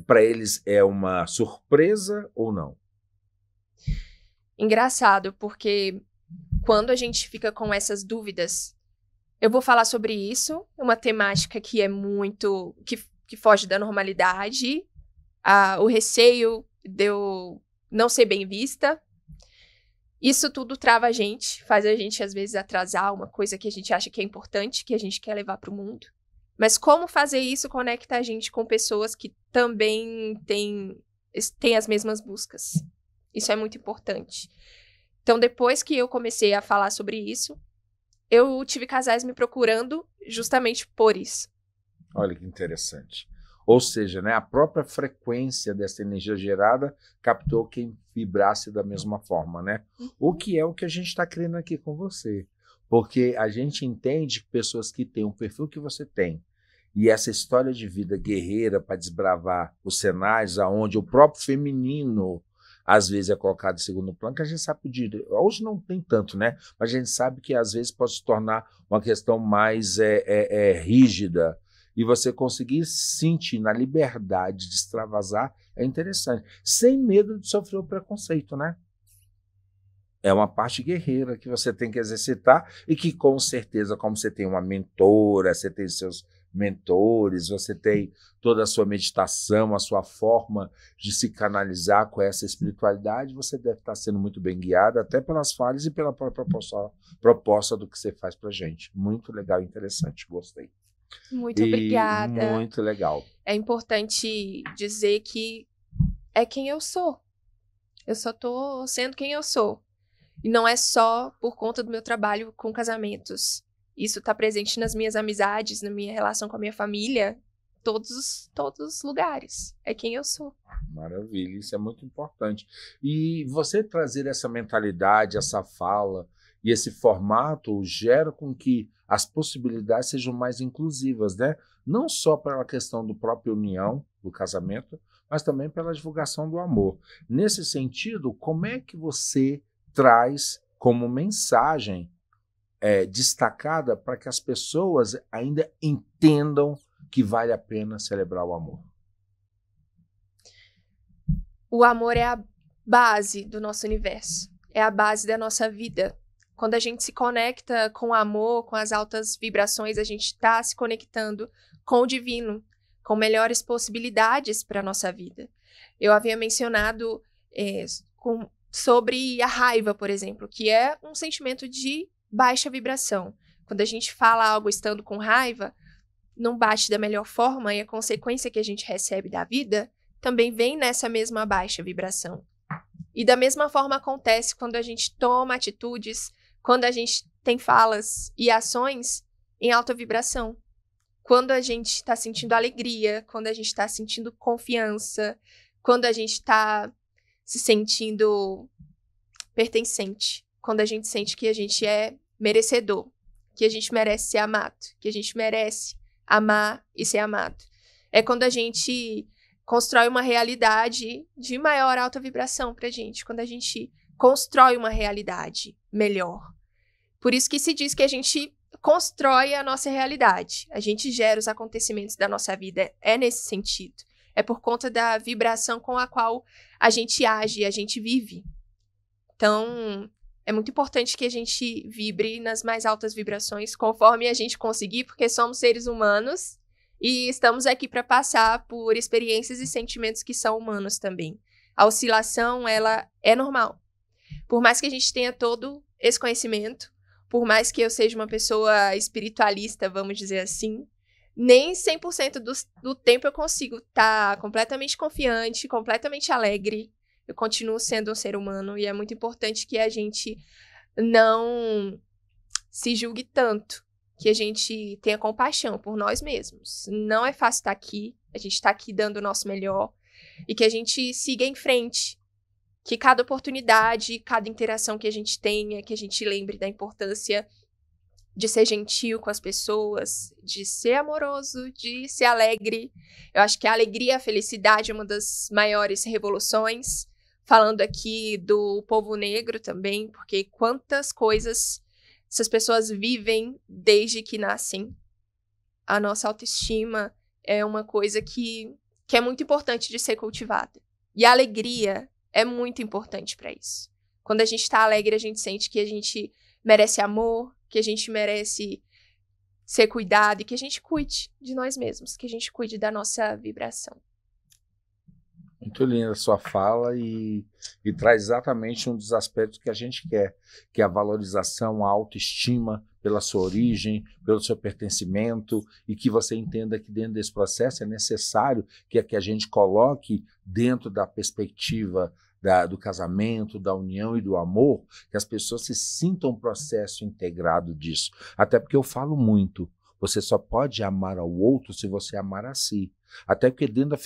Para eles é uma surpresa ou não? Engraçado, porque quando a gente fica com essas dúvidas, eu vou falar sobre isso, uma temática que é muito... que foge da normalidade, o receio de eu não ser bem vista. Isso tudo trava a gente, faz a gente, às vezes, atrasar uma coisa que a gente acha que é importante, que a gente quer levar para o mundo. Mas como fazer isso conecta a gente com pessoas que também têm as mesmas buscas. Isso é muito importante. Então, depois que eu comecei a falar sobre isso, eu tive casais me procurando justamente por isso. Olha que interessante. Ou seja, né, a própria frequência dessa energia gerada captou quem vibrasse da mesma forma, né? O que é o que a gente está querendo aqui com você. Porque a gente entende que pessoas que têm o perfil que você tem e essa história de vida guerreira para desbravar os cenários onde o próprio feminino às vezes é colocado em segundo plano, que a gente sabe que hoje não tem tanto, né? Mas a gente sabe que às vezes pode se tornar uma questão mais rígida, e você conseguir sentir na liberdade de extravasar é interessante, sem medo de sofrer o preconceito, né? É uma parte guerreira que você tem que exercitar e que, com certeza, como você tem uma mentora, você tem seus mentores, você tem toda a sua meditação, a sua forma de se canalizar com essa espiritualidade, você deve estar sendo muito bem guiada, até pelas falhas e pela própria proposta do que você faz para a gente. Muito legal e interessante, gostei. Muito obrigada. Muito legal. É importante dizer que é quem eu sou. Eu só estou sendo quem eu sou. E não é só por conta do meu trabalho com casamentos. Isso está presente nas minhas amizades, na minha relação com a minha família, todos os lugares. É quem eu sou. Maravilha, isso é muito importante. E você trazer essa mentalidade, essa fala e esse formato gera com que as possibilidades sejam mais inclusivas, né? Não só pela questão do próprio união, do casamento, mas também pela divulgação do amor. Nesse sentido, como é que você traz como mensagem destacada para que as pessoas ainda entendam que vale a pena celebrar o amor? O amor é a base do nosso universo, é a base da nossa vida. Quando a gente se conecta com o amor, com as altas vibrações, a gente está se conectando com o divino, com melhores possibilidades para a nossa vida. Eu havia mencionado sobre a raiva, por exemplo, que é um sentimento de baixa vibração. Quando a gente fala algo estando com raiva, não bate da melhor forma e a consequência que a gente recebe da vida também vem nessa mesma baixa vibração. E da mesma forma acontece quando a gente toma atitudes, quando a gente tem falas e ações em alta vibração. Quando a gente está sentindo alegria, quando a gente está sentindo confiança, quando a gente está se sentindo pertencente, quando a gente sente que a gente é merecedor, que a gente merece ser amado, que a gente merece amar e ser amado. É quando a gente constrói uma realidade de maior alta vibração pra gente, quando a gente constrói uma realidade melhor. Por isso que se diz que a gente constrói a nossa realidade, a gente gera os acontecimentos da nossa vida, é nesse sentido. É por conta da vibração com a qual a gente age, a gente vive. Então, é muito importante que a gente vibre nas mais altas vibrações conforme a gente conseguir, porque somos seres humanos e estamos aqui para passar por experiências e sentimentos que são humanos também. A oscilação, ela é normal. Por mais que a gente tenha todo esse conhecimento, por mais que eu seja uma pessoa espiritualista, vamos dizer assim, nem 100% do tempo eu consigo estar completamente confiante, completamente alegre. Eu continuo sendo um ser humano e é muito importante que a gente não se julgue tanto, que a gente tenha compaixão por nós mesmos. Não é fácil estar aqui, a gente está aqui dando o nosso melhor e que a gente siga em frente. Que cada oportunidade, cada interação que a gente tenha, que a gente lembre da importância de ser gentil com as pessoas, de ser amoroso, de ser alegre. Eu acho que a alegria e a felicidade é uma das maiores revoluções. Falando aqui do povo negro também, porque quantas coisas essas pessoas vivem desde que nascem. A nossa autoestima é uma coisa que é muito importante de ser cultivada. E a alegria é muito importante para isso. Quando a gente está alegre, a gente sente que a gente merece amor, que a gente merece ser cuidado e que a gente cuide de nós mesmos, que a gente cuide da nossa vibração. Muito linda a sua fala e traz exatamente um dos aspectos que a gente quer, que é a valorização, a autoestima pela sua origem, pelo seu pertencimento, e que você entenda que dentro desse processo é necessário que a gente coloque dentro da perspectiva do casamento, da união e do amor, que as pessoas se sintam um processo integrado disso. Até porque eu falo muito, você só pode amar ao outro se você amar a si. Até porque dentro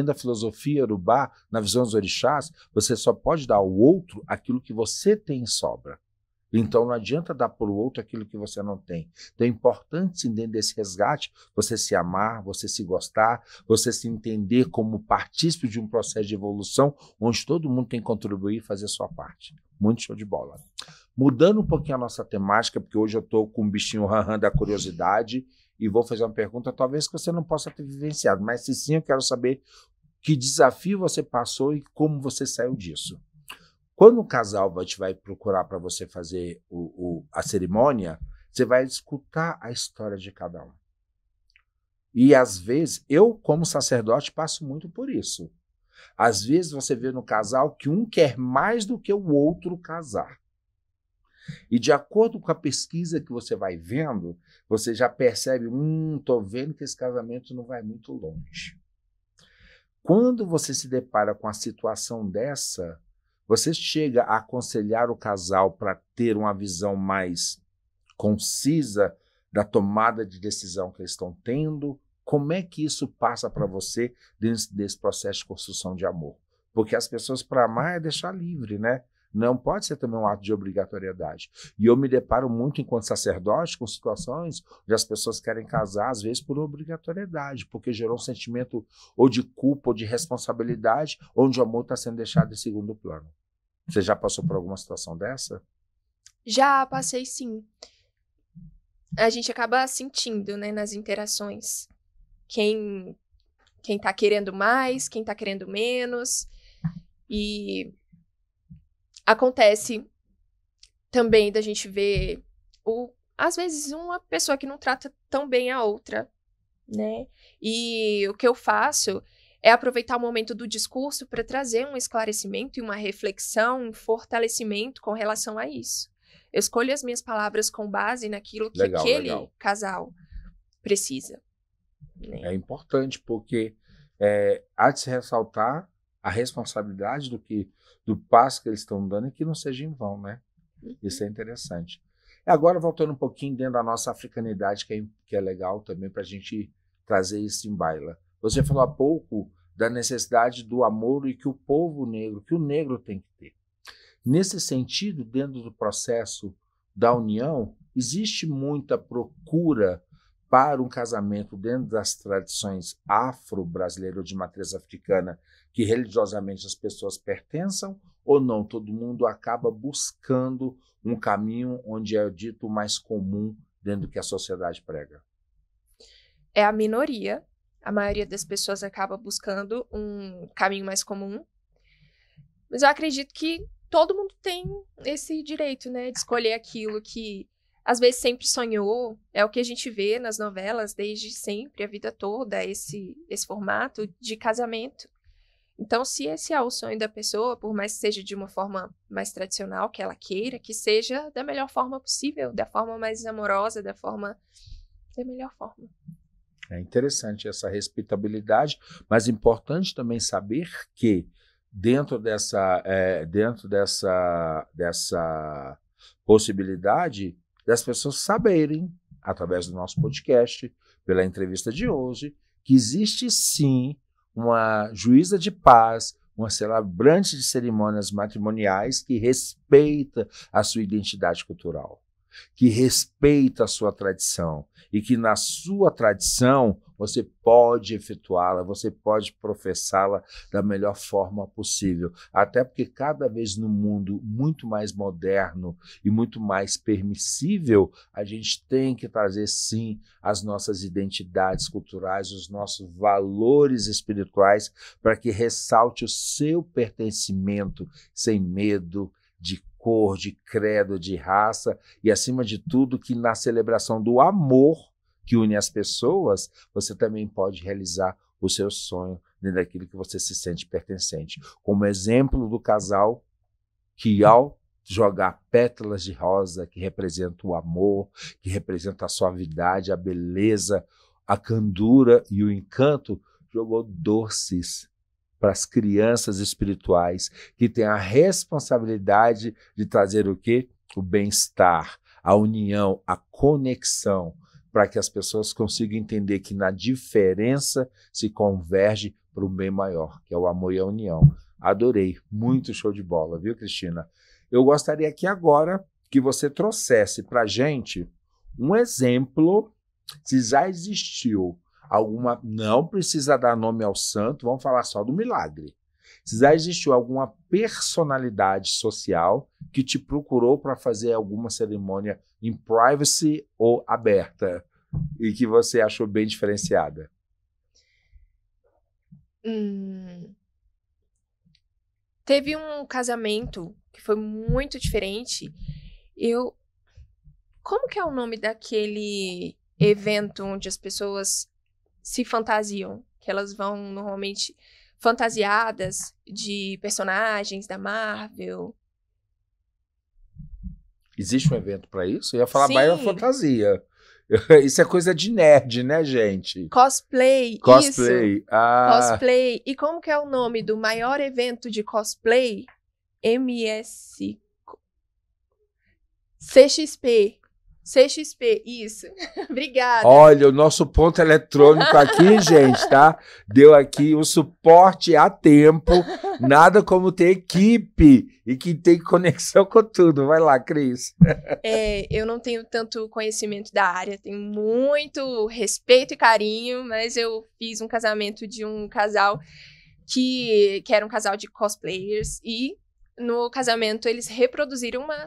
da filosofia iorubá, na visão dos orixás, você só pode dar ao outro aquilo que você tem em sobra. Então não adianta dar para o outro aquilo que você não tem. Então é importante, sim, dentro desse resgate, você se amar, você se gostar, você se entender como partícipe de um processo de evolução, onde todo mundo tem que contribuir e fazer a sua parte. Muito show de bola. Mudando um pouquinho a nossa temática, porque hoje eu estou com um bichinho ranran da curiosidade, e vou fazer uma pergunta, talvez que você não possa ter vivenciado, mas se sim, eu quero saber que desafio você passou e como você saiu disso. Quando um casal vai procurar para você fazer a cerimônia, você vai escutar a história de cada um. E às vezes, eu como sacerdote passo muito por isso. Às vezes você vê no casal que um quer mais do que o outro casar. E de acordo com a pesquisa que você vai vendo, você já percebe, tô vendo que esse casamento não vai muito longe. Quando você se depara com a situação dessa, você chega a aconselhar o casal para ter uma visão mais concisa da tomada de decisão que eles estão tendo? Como é que isso passa para você dentro desse processo de construção de amor? Porque as pessoas, para amar, é deixar livre, né? Não pode ser também um ato de obrigatoriedade. E eu me deparo muito, enquanto sacerdote, com situações onde as pessoas querem casar, às vezes, por obrigatoriedade, porque gerou um sentimento ou de culpa ou de responsabilidade, onde o amor está sendo deixado em segundo plano. Você já passou por alguma situação dessa? Já passei, sim. A gente acaba sentindo, né, nas interações, quem tá querendo mais, quem tá querendo menos. E acontece também da gente ver, às vezes, uma pessoa que não trata tão bem a outra, né? E o que eu faço é aproveitar o momento do discurso para trazer um esclarecimento e uma reflexão, um fortalecimento com relação a isso. Eu escolho as minhas palavras com base naquilo que aquele casal precisa. Né? É importante, porque há de se ressaltar a responsabilidade do passo que eles estão dando e que não seja em vão, né? Isso é interessante. E agora, voltando um pouquinho dentro da nossa africanidade, que é legal também para a gente trazer isso em baila. Você falou há pouco da necessidade do amor e que o povo negro, que o negro tem que ter. Nesse sentido, dentro do processo da união, existe muita procura para um casamento dentro das tradições afro-brasileiras de matriz africana, que religiosamente as pessoas pertençam, ou não? Todo mundo acaba buscando um caminho onde é dito mais comum dentro do que a sociedade prega? É a minoria. A maioria das pessoas acaba buscando um caminho mais comum. Mas eu acredito que todo mundo tem esse direito, né, de escolher aquilo que às vezes sempre sonhou. É o que a gente vê nas novelas desde sempre, a vida toda, esse formato de casamento. Então, se esse é o sonho da pessoa, por mais que seja de uma forma mais tradicional, que ela queira, que seja da melhor forma possível, da forma mais amorosa, da melhor forma. É interessante essa respeitabilidade, mas importante também saber que dentro dessa possibilidade das pessoas saberem, através do nosso podcast, pela entrevista de hoje, que existe sim uma juíza de paz, uma celebrante de cerimônias matrimoniais que respeita a sua identidade cultural, que respeita a sua tradição e que na sua tradição você pode efetuá-la, você pode professá-la da melhor forma possível. Até porque cada vez no mundo muito mais moderno e muito mais permissível, a gente tem que trazer sim as nossas identidades culturais, os nossos valores espirituais, para que ressalte o seu pertencimento sem medo de cor, de credo, de raça e, acima de tudo, que na celebração do amor que une as pessoas, você também pode realizar o seu sonho dentro daquilo que você se sente pertencente. Como exemplo do casal que, ao jogar pétalas de rosa, que representa o amor, que representa a suavidade, a beleza, a candura e o encanto, jogou doces para as crianças espirituais, que têm a responsabilidade de trazer o quê? O bem-estar, a união, a conexão, para que as pessoas consigam entender que na diferença se converge para um bem maior, que é o amor e a união. Adorei, muito show de bola, viu, Cristina? Eu gostaria aqui agora que você trouxesse para a gente um exemplo, se já existiu alguma, não precisa dar nome ao santo, vamos falar só do milagre. Se já existiu alguma personalidade social que te procurou para fazer alguma cerimônia em privacy ou aberta e que você achou bem diferenciada? Teve um casamento que foi muito diferente. Como que é o nome daquele evento onde as pessoas se fantasiam, que elas vão normalmente fantasiadas de personagens da Marvel. Existe um evento para isso? Eu ia falar Sim. Baia Fantasia. Isso é coisa de nerd, né, gente? Cosplay, Cosplay. isso. Ah, Cosplay. E como que é o nome do maior evento de cosplay? CXP. CXP, isso. Obrigada. olha, o nosso ponto eletrônico aqui, gente, tá? Deu aqui o suporte a tempo. Nada como ter equipe e que tem conexão com tudo. Vai lá, Cris. Eu não tenho tanto conhecimento da área, tenho muito respeito e carinho, mas eu fiz um casamento de um casal que era um casal de cosplayers, e no casamento eles reproduziram uma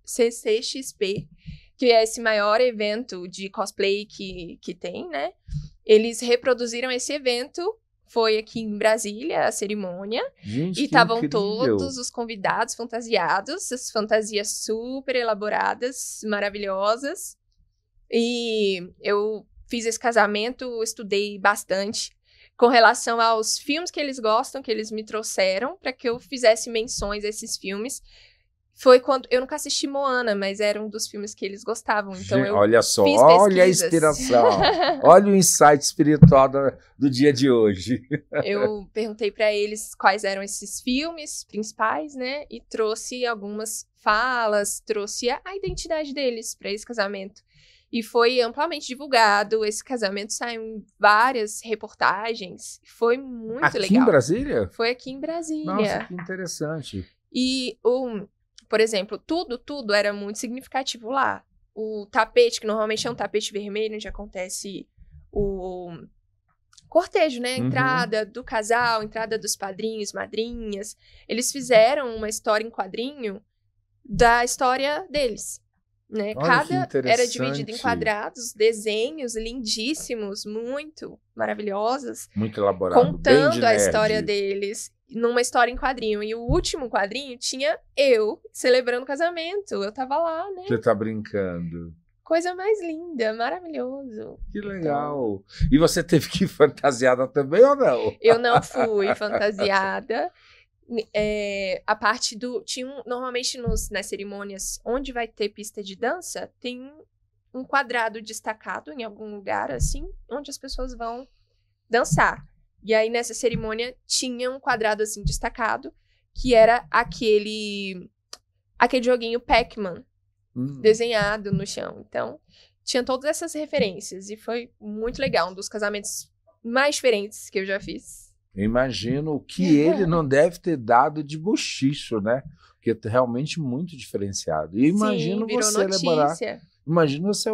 CCXP, que é esse maior evento de cosplay que tem, né? Eles reproduziram esse evento, foi aqui em Brasília, a cerimônia, Gente, e que estavam incrível. todos os convidados fantasiados, as fantasias super elaboradas, maravilhosas. E eu fiz esse casamento, estudei bastante com relação aos filmes que eles gostam, que eles me trouxeram, para que eu fizesse menções a esses filmes. Foi quando eu nunca assisti Moana, mas era um dos filmes que eles gostavam. Então Gente, eu olha só, fiz olha a pesquisas. inspiração. Olha o insight espiritual do dia de hoje. Eu perguntei para eles quais eram esses filmes principais, né? E trouxe algumas falas, trouxe a identidade deles para esse casamento. E foi amplamente divulgado. Esse casamento saiu em várias reportagens. Foi muito Aqui legal. em Brasília? Foi aqui em Brasília. Nossa, que interessante. E, por exemplo, tudo era muito significativo lá. O tapete, que normalmente é um tapete vermelho, onde acontece o cortejo, né? A entrada do casal, a entrada dos padrinhos, madrinhas. Eles fizeram uma história em quadrinho da história deles, né? Olha, que Cada era dividido em interessante. quadrados, desenhos lindíssimos, muito maravilhosos, Muito elaborado. bem de contando a nerd. história deles numa história em quadrinho. E o último quadrinho tinha eu celebrando o casamento. Eu tava lá, né? Você tá brincando. Coisa mais linda, maravilhoso. Que legal. E você teve que ir fantasiada também ou não? Eu não fui fantasiada. A parte normalmente nas cerimônias onde vai ter pista de dança, tem um quadrado destacado em algum lugar, assim, onde as pessoas vão dançar. E aí, nessa cerimônia, tinha um quadrado, assim, destacado, que era aquele joguinho Pac-Man, desenhado no chão. Então, tinha todas essas referências. E foi muito legal, um dos casamentos mais diferentes que eu já fiz. Imagino o que ele não deve ter dado de bochicho, né? Porque é realmente muito diferenciado. E imagino Sim, virou você notícia. Imagina você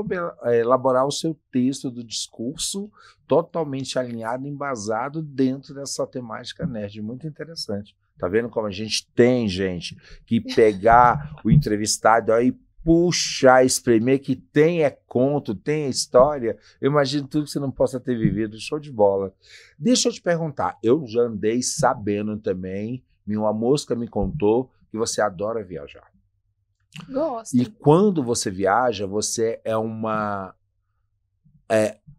elaborar o seu texto do discurso totalmente alinhado, embasado dentro dessa temática nerd. Muito interessante. Tá vendo como a gente tem, gente, que pegar o entrevistado aí, puxar, espremer, que tem conto, tem história. Eu imagino tudo que você não possa ter vivido. Show de bola. Deixa eu te perguntar. Eu já andei sabendo também, uma mosca me contou que você adora viajar. Gosto. E quando você viaja, você é uma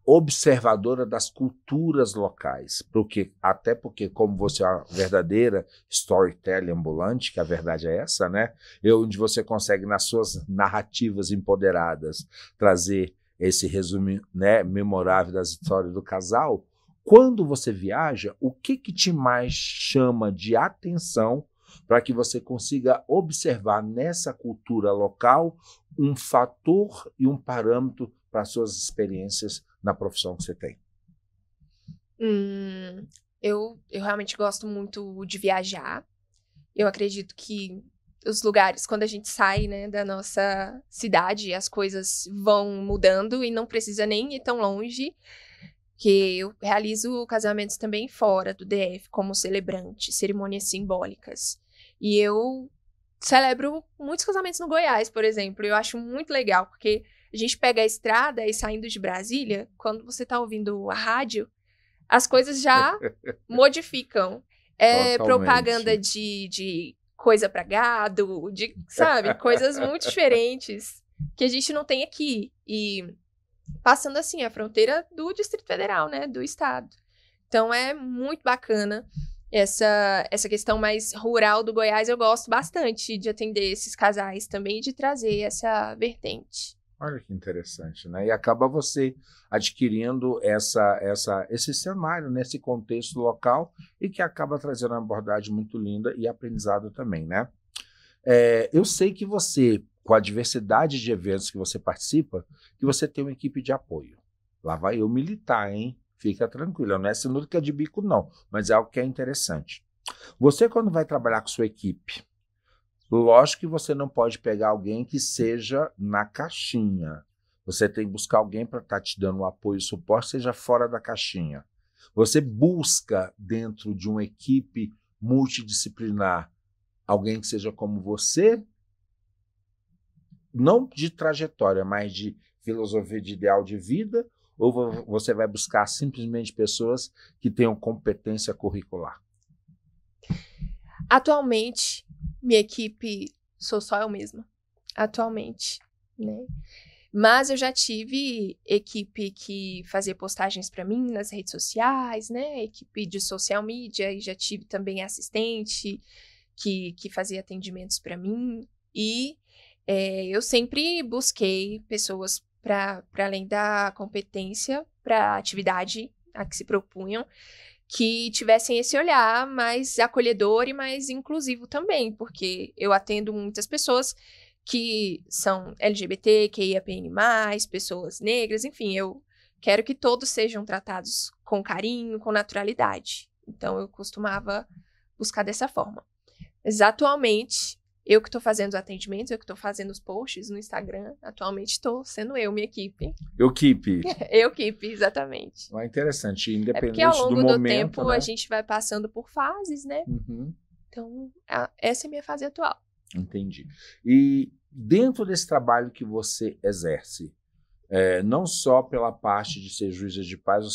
observadora das culturas locais. Até porque, como você é uma verdadeira storyteller ambulante, que a verdade é essa, né? Onde você consegue, nas suas narrativas empoderadas, trazer esse resumo, né, memorável das histórias do casal. Quando você viaja, o que te mais chama de atenção para que você consiga observar nessa cultura local um fator e um parâmetro para suas experiências na profissão que você tem? Eu realmente gosto muito de viajar. Eu acredito que os lugares, quando a gente sai, né, da nossa cidade, as coisas vão mudando e não precisa nem ir tão longe. Que eu realizo casamentos também fora do DF, como celebrante, cerimônias simbólicas. E eu celebro muitos casamentos no Goiás, por exemplo. Eu acho muito legal, porque a gente pega a estrada e saindo de Brasília, quando você tá ouvindo a rádio, as coisas já modificam. Totalmente. Propaganda de coisa pra gado, sabe? Coisas muito diferentes que a gente não tem aqui. E passando assim a fronteira do Distrito Federal, né, do estado. Então é muito bacana essa questão mais rural do Goiás. Eu gosto bastante de atender esses casais também e de trazer essa vertente. Olha que interessante, né? E acaba você adquirindo esse cenário, né? Esse contexto local e que acaba trazendo uma abordagem muito linda e aprendizado também, né? Eu sei que você, com a diversidade de eventos que você participa, que você tem uma equipe de apoio. Lá vai eu militar, hein? Fica tranquilo, não é sinuca de bico não, mas é algo que é interessante. Você, quando vai trabalhar com sua equipe, lógico que você não pode pegar alguém que seja na caixinha. Você tem que buscar alguém para estar te dando o apoio e suporte, seja fora da caixinha. Você busca, dentro de uma equipe multidisciplinar, alguém que seja como você, não de trajetória, mas de filosofia de ideal de vida, ou você vai buscar simplesmente pessoas que tenham competência curricular? Atualmente, minha equipe sou só eu mesma. Atualmente, né? Mas eu já tive equipe que fazia postagens para mim nas redes sociais, né? Equipe de social media, e já tive também assistente que fazia atendimentos para mim. E eu sempre busquei pessoas para além da competência, para a atividade a que se propunham, que tivessem esse olhar mais acolhedor e mais inclusivo também, porque eu atendo muitas pessoas que são LGBT, QIAPN+, pessoas negras, enfim, eu quero que todos sejam tratados com carinho, com naturalidade. Então, eu costumava buscar dessa forma. Mas, atualmente, eu que estou fazendo os atendimentos, eu que estou fazendo os posts no Instagram, atualmente estou sendo minha equipe. Equipe. Equipe, exatamente. É interessante, independente porque ao longo do tempo, momento, né? a gente vai passando por fases, né? Uhum. Então, essa é a minha fase atual. Entendi. E dentro desse trabalho que você exerce, não só pela parte de ser juíza de paz ou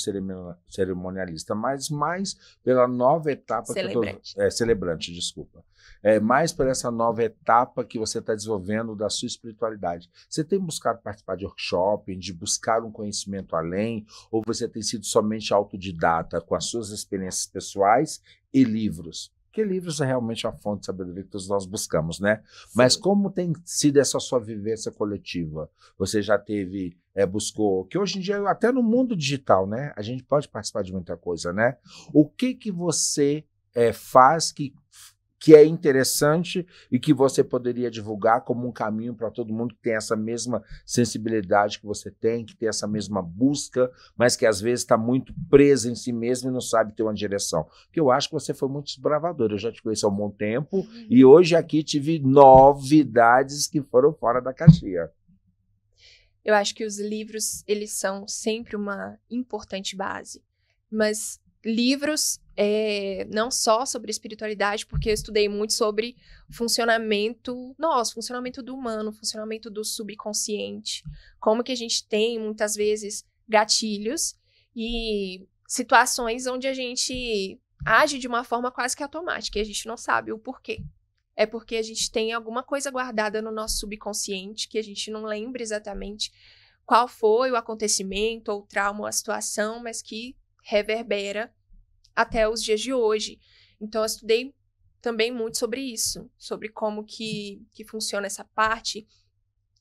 cerimonialista, mas mais pela nova etapa... Celebrante. Celebrante, desculpa. Mais por essa nova etapa que você está desenvolvendo da sua espiritualidade. Você tem buscado participar de workshop, de buscar um conhecimento além, ou você tem sido somente autodidata com as suas experiências pessoais e livros? Porque livros é realmente a fonte de sabedoria que todos nós buscamos, né? Sim. Mas como tem sido essa sua vivência coletiva? Você já teve, buscou, que hoje em dia, até no mundo digital, né? A gente pode participar de muita coisa, né? O que você faz que é interessante e que você poderia divulgar como um caminho para todo mundo que tem essa mesma sensibilidade que você tem, que tem essa mesma busca, mas que às vezes está muito presa em si mesmo e não sabe ter uma direção? Porque eu acho que você foi muito desbravador. Eu já te conheço há um bom tempo e hoje aqui tive novidades que foram fora da caixinha. Eu acho que os livros, eles são sempre uma importante base, mas livros não só sobre espiritualidade, porque eu estudei muito sobre funcionamento nosso, funcionamento do humano, funcionamento do subconsciente, como que a gente tem, muitas vezes, gatilhos e situações onde a gente age de uma forma quase que automática e a gente não sabe o porquê. É porque a gente tem alguma coisa guardada no nosso subconsciente que a gente não lembra exatamente qual foi o acontecimento ou o trauma ou a situação, mas que reverbera até os dias de hoje. Então, eu estudei também muito sobre isso, sobre como que funciona essa parte,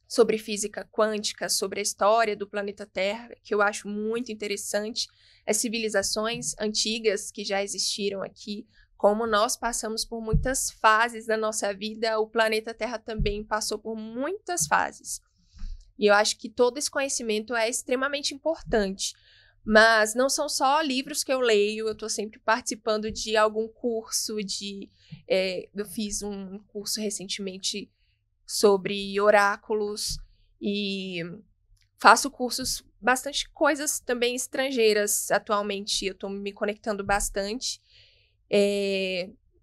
sobre física quântica, sobre a história do planeta Terra, que eu acho muito interessante, as civilizações antigas que já existiram aqui, como nós passamos por muitas fases da nossa vida, o planeta Terra também passou por muitas fases. E eu acho que todo esse conhecimento é extremamente importante. Mas não são só livros que eu leio, eu estou sempre participando de algum curso, eu fiz um curso recentemente sobre oráculos e faço cursos, bastante coisas também estrangeiras atualmente, eu estou me conectando bastante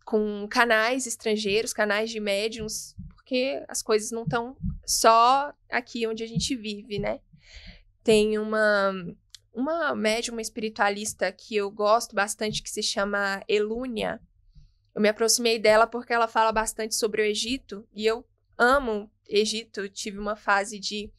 com canais estrangeiros, canais de médiums, porque as coisas não estão só aqui onde a gente vive, né? Tem uma médium, uma espiritualista que eu gosto bastante, que se chama Elúnia. Eu me aproximei dela porque ela fala bastante sobre o Egito, e eu amo Egito. Eu tive uma fase de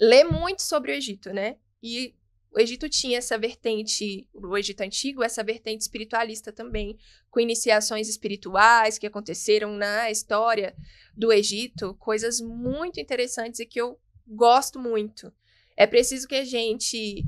ler muito sobre o Egito, né? E o Egito tinha essa vertente, o Egito Antigo, essa vertente espiritualista também, com iniciações espirituais que aconteceram na história do Egito, coisas muito interessantes e que eu gosto muito. É preciso que a gente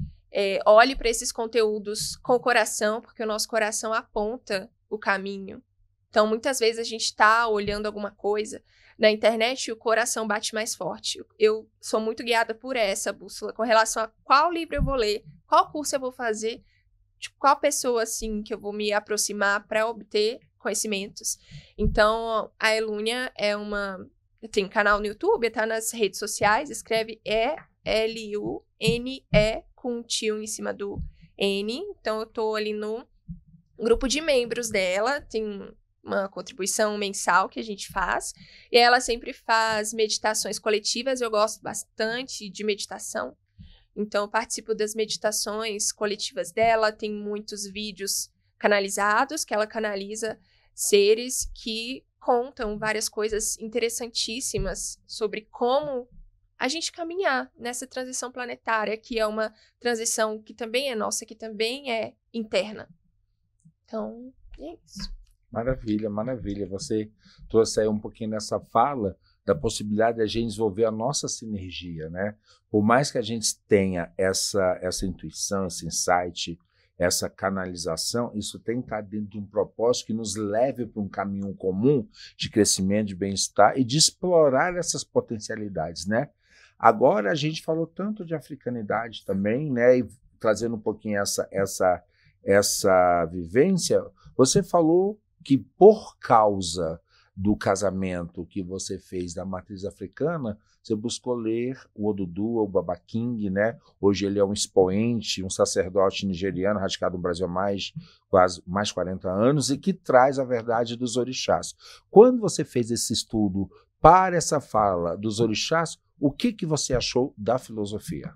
olhe para esses conteúdos com o coração, porque o nosso coração aponta o caminho. Então, muitas vezes a gente está olhando alguma coisa na internet e o coração bate mais forte. Eu sou muito guiada por essa bússola com relação a qual livro eu vou ler, qual curso eu vou fazer, de qual pessoa assim que eu vou me aproximar para obter conhecimentos. Então, a Elúnia tem um canal no YouTube, tá nas redes sociais, escreve Elune com um tio em cima do N. Então, eu tô ali no grupo de membros dela, tem uma contribuição mensal que a gente faz, e ela sempre faz meditações coletivas. Eu gosto bastante de meditação, então eu participo das meditações coletivas dela. Tem muitos vídeos canalizados, que ela canaliza seres que contam várias coisas interessantíssimas sobre como a gente caminhar nessa transição planetária, que é uma transição que também é nossa, que também é interna. Então, é isso. Maravilha, maravilha. Você trouxe aí um pouquinho nessa fala da possibilidade de a gente desenvolver a nossa sinergia, né? Por mais que a gente tenha essa intuição, esse insight, essa canalização, isso tem que estar dentro de um propósito que nos leve para um caminho comum de crescimento, de bem-estar e de explorar essas potencialidades, né? Agora a gente falou tanto de africanidade também, né? E trazendo um pouquinho essa vivência, você falou que por causa do casamento que você fez da matriz africana, você buscou ler o Odudu, o Baba King, né? Hoje ele é um expoente, um sacerdote nigeriano, radicado no Brasil há mais 40 anos, e que traz a verdade dos orixás. Quando você fez esse estudo para essa fala dos orixás, o que você achou da filosofia?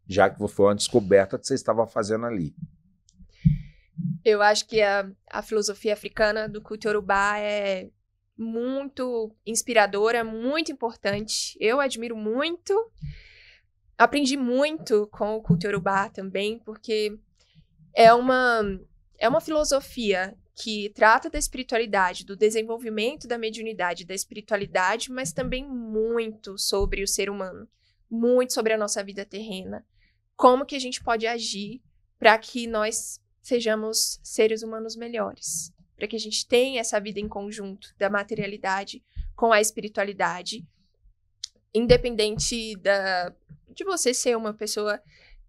Já que foi uma descoberta que você estava fazendo ali. Eu acho que a filosofia africana do culto Yorubá é muito inspiradora, muito importante. Eu admiro muito. Aprendi muito com o culto Yorubá também, porque é uma filosofia que trata da espiritualidade, do desenvolvimento da mediunidade, da espiritualidade, mas também muito sobre o ser humano, muito sobre a nossa vida terrena. Como que a gente pode agir para que nós sejamos seres humanos melhores, para que a gente tenha essa vida em conjunto da materialidade com a espiritualidade, independente de você ser uma pessoa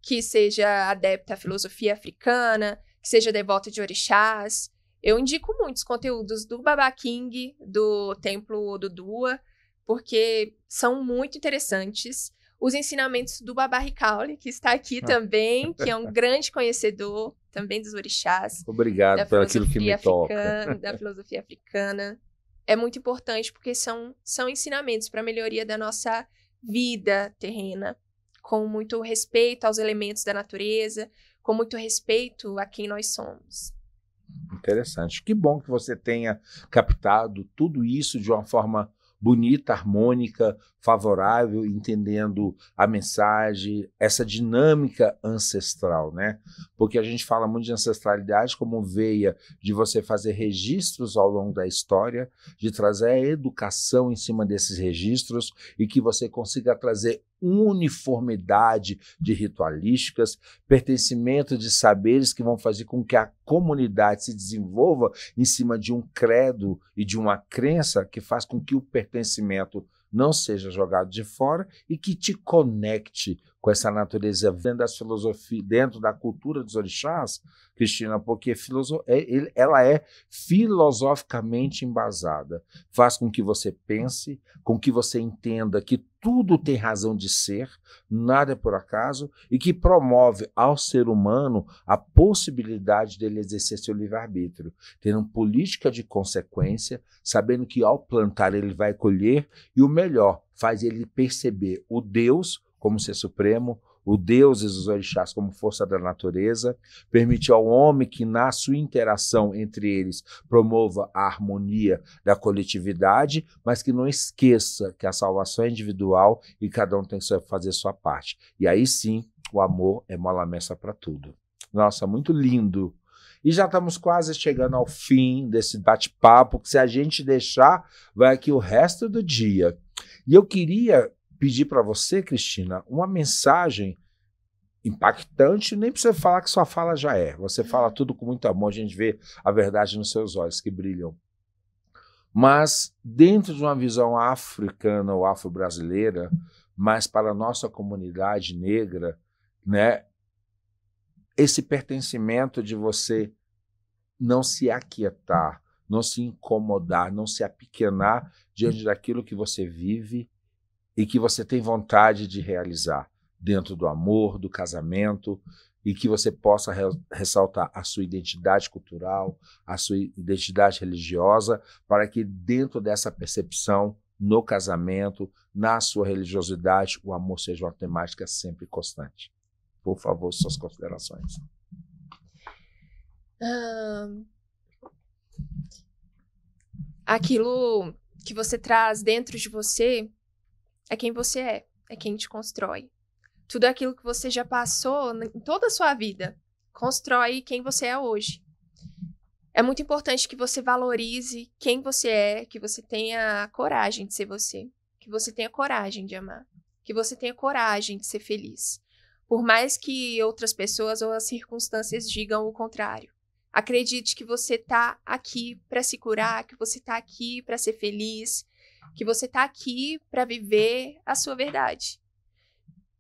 que seja adepta à filosofia africana, que seja devota de orixás. Eu indico muitos conteúdos do Baba King, do Templo Odudua, porque são muito interessantes. Os ensinamentos do Baba Hikaule, que está aqui também, que é um grande conhecedor também dos orixás. Obrigado por aquilo que me toca. Da filosofia africana. É muito importante porque são ensinamentos para a melhoria da nossa vida terrena, com muito respeito aos elementos da natureza, com muito respeito a quem nós somos. Interessante. Que bom que você tenha captado tudo isso de uma forma bonita, harmônica, favorável, entendendo a mensagem, essa dinâmica ancestral, né? Porque a gente fala muito de ancestralidade como veia de você fazer registros ao longo da história, de trazer a educação em cima desses registros e que você consiga trazer uniformidade de ritualísticas, pertencimento de saberes que vão fazer com que a comunidade se desenvolva em cima de um credo e de uma crença que faz com que o pertencimento não seja jogado de fora e que te conecte com essa natureza dentro das filosofias, dentro da cultura dos orixás, Cristina, porque ela é filosoficamente embasada. Faz com que você pense, com que você entenda que tudo tem razão de ser, nada é por acaso, e que promove ao ser humano a possibilidade dele exercer seu livre-arbítrio, tendo política de consequência, sabendo que ao plantar ele vai colher, e o melhor, faz ele perceber o Deus como ser supremo, os deuses, os orixás como força da natureza, permite ao homem que na sua interação entre eles promova a harmonia da coletividade, mas que não esqueça que a salvação é individual e cada um tem que fazer sua parte. E aí sim, o amor é mola mestra para tudo. Nossa, muito lindo. E já estamos quase chegando ao fim desse bate-papo, que se a gente deixar, vai aqui o resto do dia. E eu queria pedir para você, Cristina, uma mensagem impactante, nem precisa falar que sua fala já é. Você fala tudo com muito amor, a gente vê a verdade nos seus olhos que brilham. Mas dentro de uma visão africana ou afro-brasileira, mas para a nossa comunidade negra, né, esse pertencimento de você não se aquietar, não se incomodar, não se apequenar diante daquilo que você vive e que você tem vontade de realizar dentro do amor, do casamento, e que você possa ressaltar a sua identidade cultural, a sua identidade religiosa, para que dentro dessa percepção, no casamento, na sua religiosidade, o amor seja uma temática sempre constante. Por favor, suas considerações. Aquilo que você traz dentro de você é quem você é quem te constrói. Tudo aquilo que você já passou em toda a sua vida constrói quem você é hoje. É muito importante que você valorize quem você é, que você tenha a coragem de ser você, que você tenha coragem de amar, que você tenha coragem de ser feliz. Por mais que outras pessoas ou as circunstâncias digam o contrário. Acredite que você está aqui para se curar, que você está aqui para ser feliz, que você está aqui para viver a sua verdade.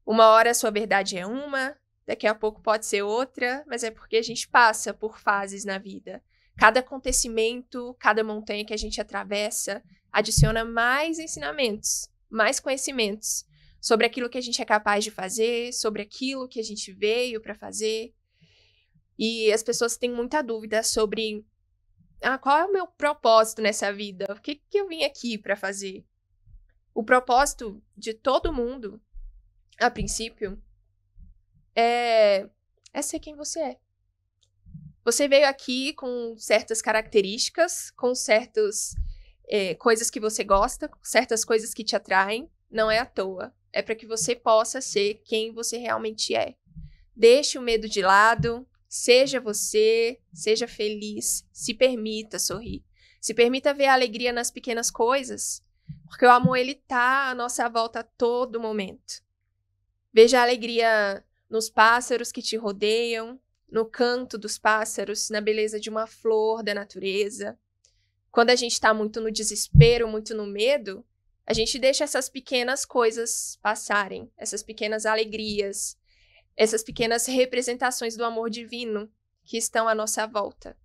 Uma hora a sua verdade é uma, daqui a pouco pode ser outra, mas é porque a gente passa por fases na vida. Cada acontecimento, cada montanha que a gente atravessa, adiciona mais ensinamentos, mais conhecimentos sobre aquilo que a gente é capaz de fazer, sobre aquilo que a gente veio para fazer. E as pessoas têm muita dúvida sobre qual é o meu propósito nessa vida? O que eu vim aqui para fazer? O propósito de todo mundo, a princípio, é ser quem você é. Você veio aqui com certas características, com certas coisas que você gosta, certas coisas que te atraem. Não é à toa. É para que você possa ser quem você realmente é. Deixe o medo de lado. Seja você, seja feliz, se permita sorrir, se permita ver a alegria nas pequenas coisas, porque o amor, ele tá à nossa volta a todo momento. Veja a alegria nos pássaros que te rodeiam, no canto dos pássaros, na beleza de uma flor da natureza. Quando a gente está muito no desespero, muito no medo, a gente deixa essas pequenas coisas passarem, essas pequenas alegrias, essas pequenas representações do amor divino que estão à nossa volta.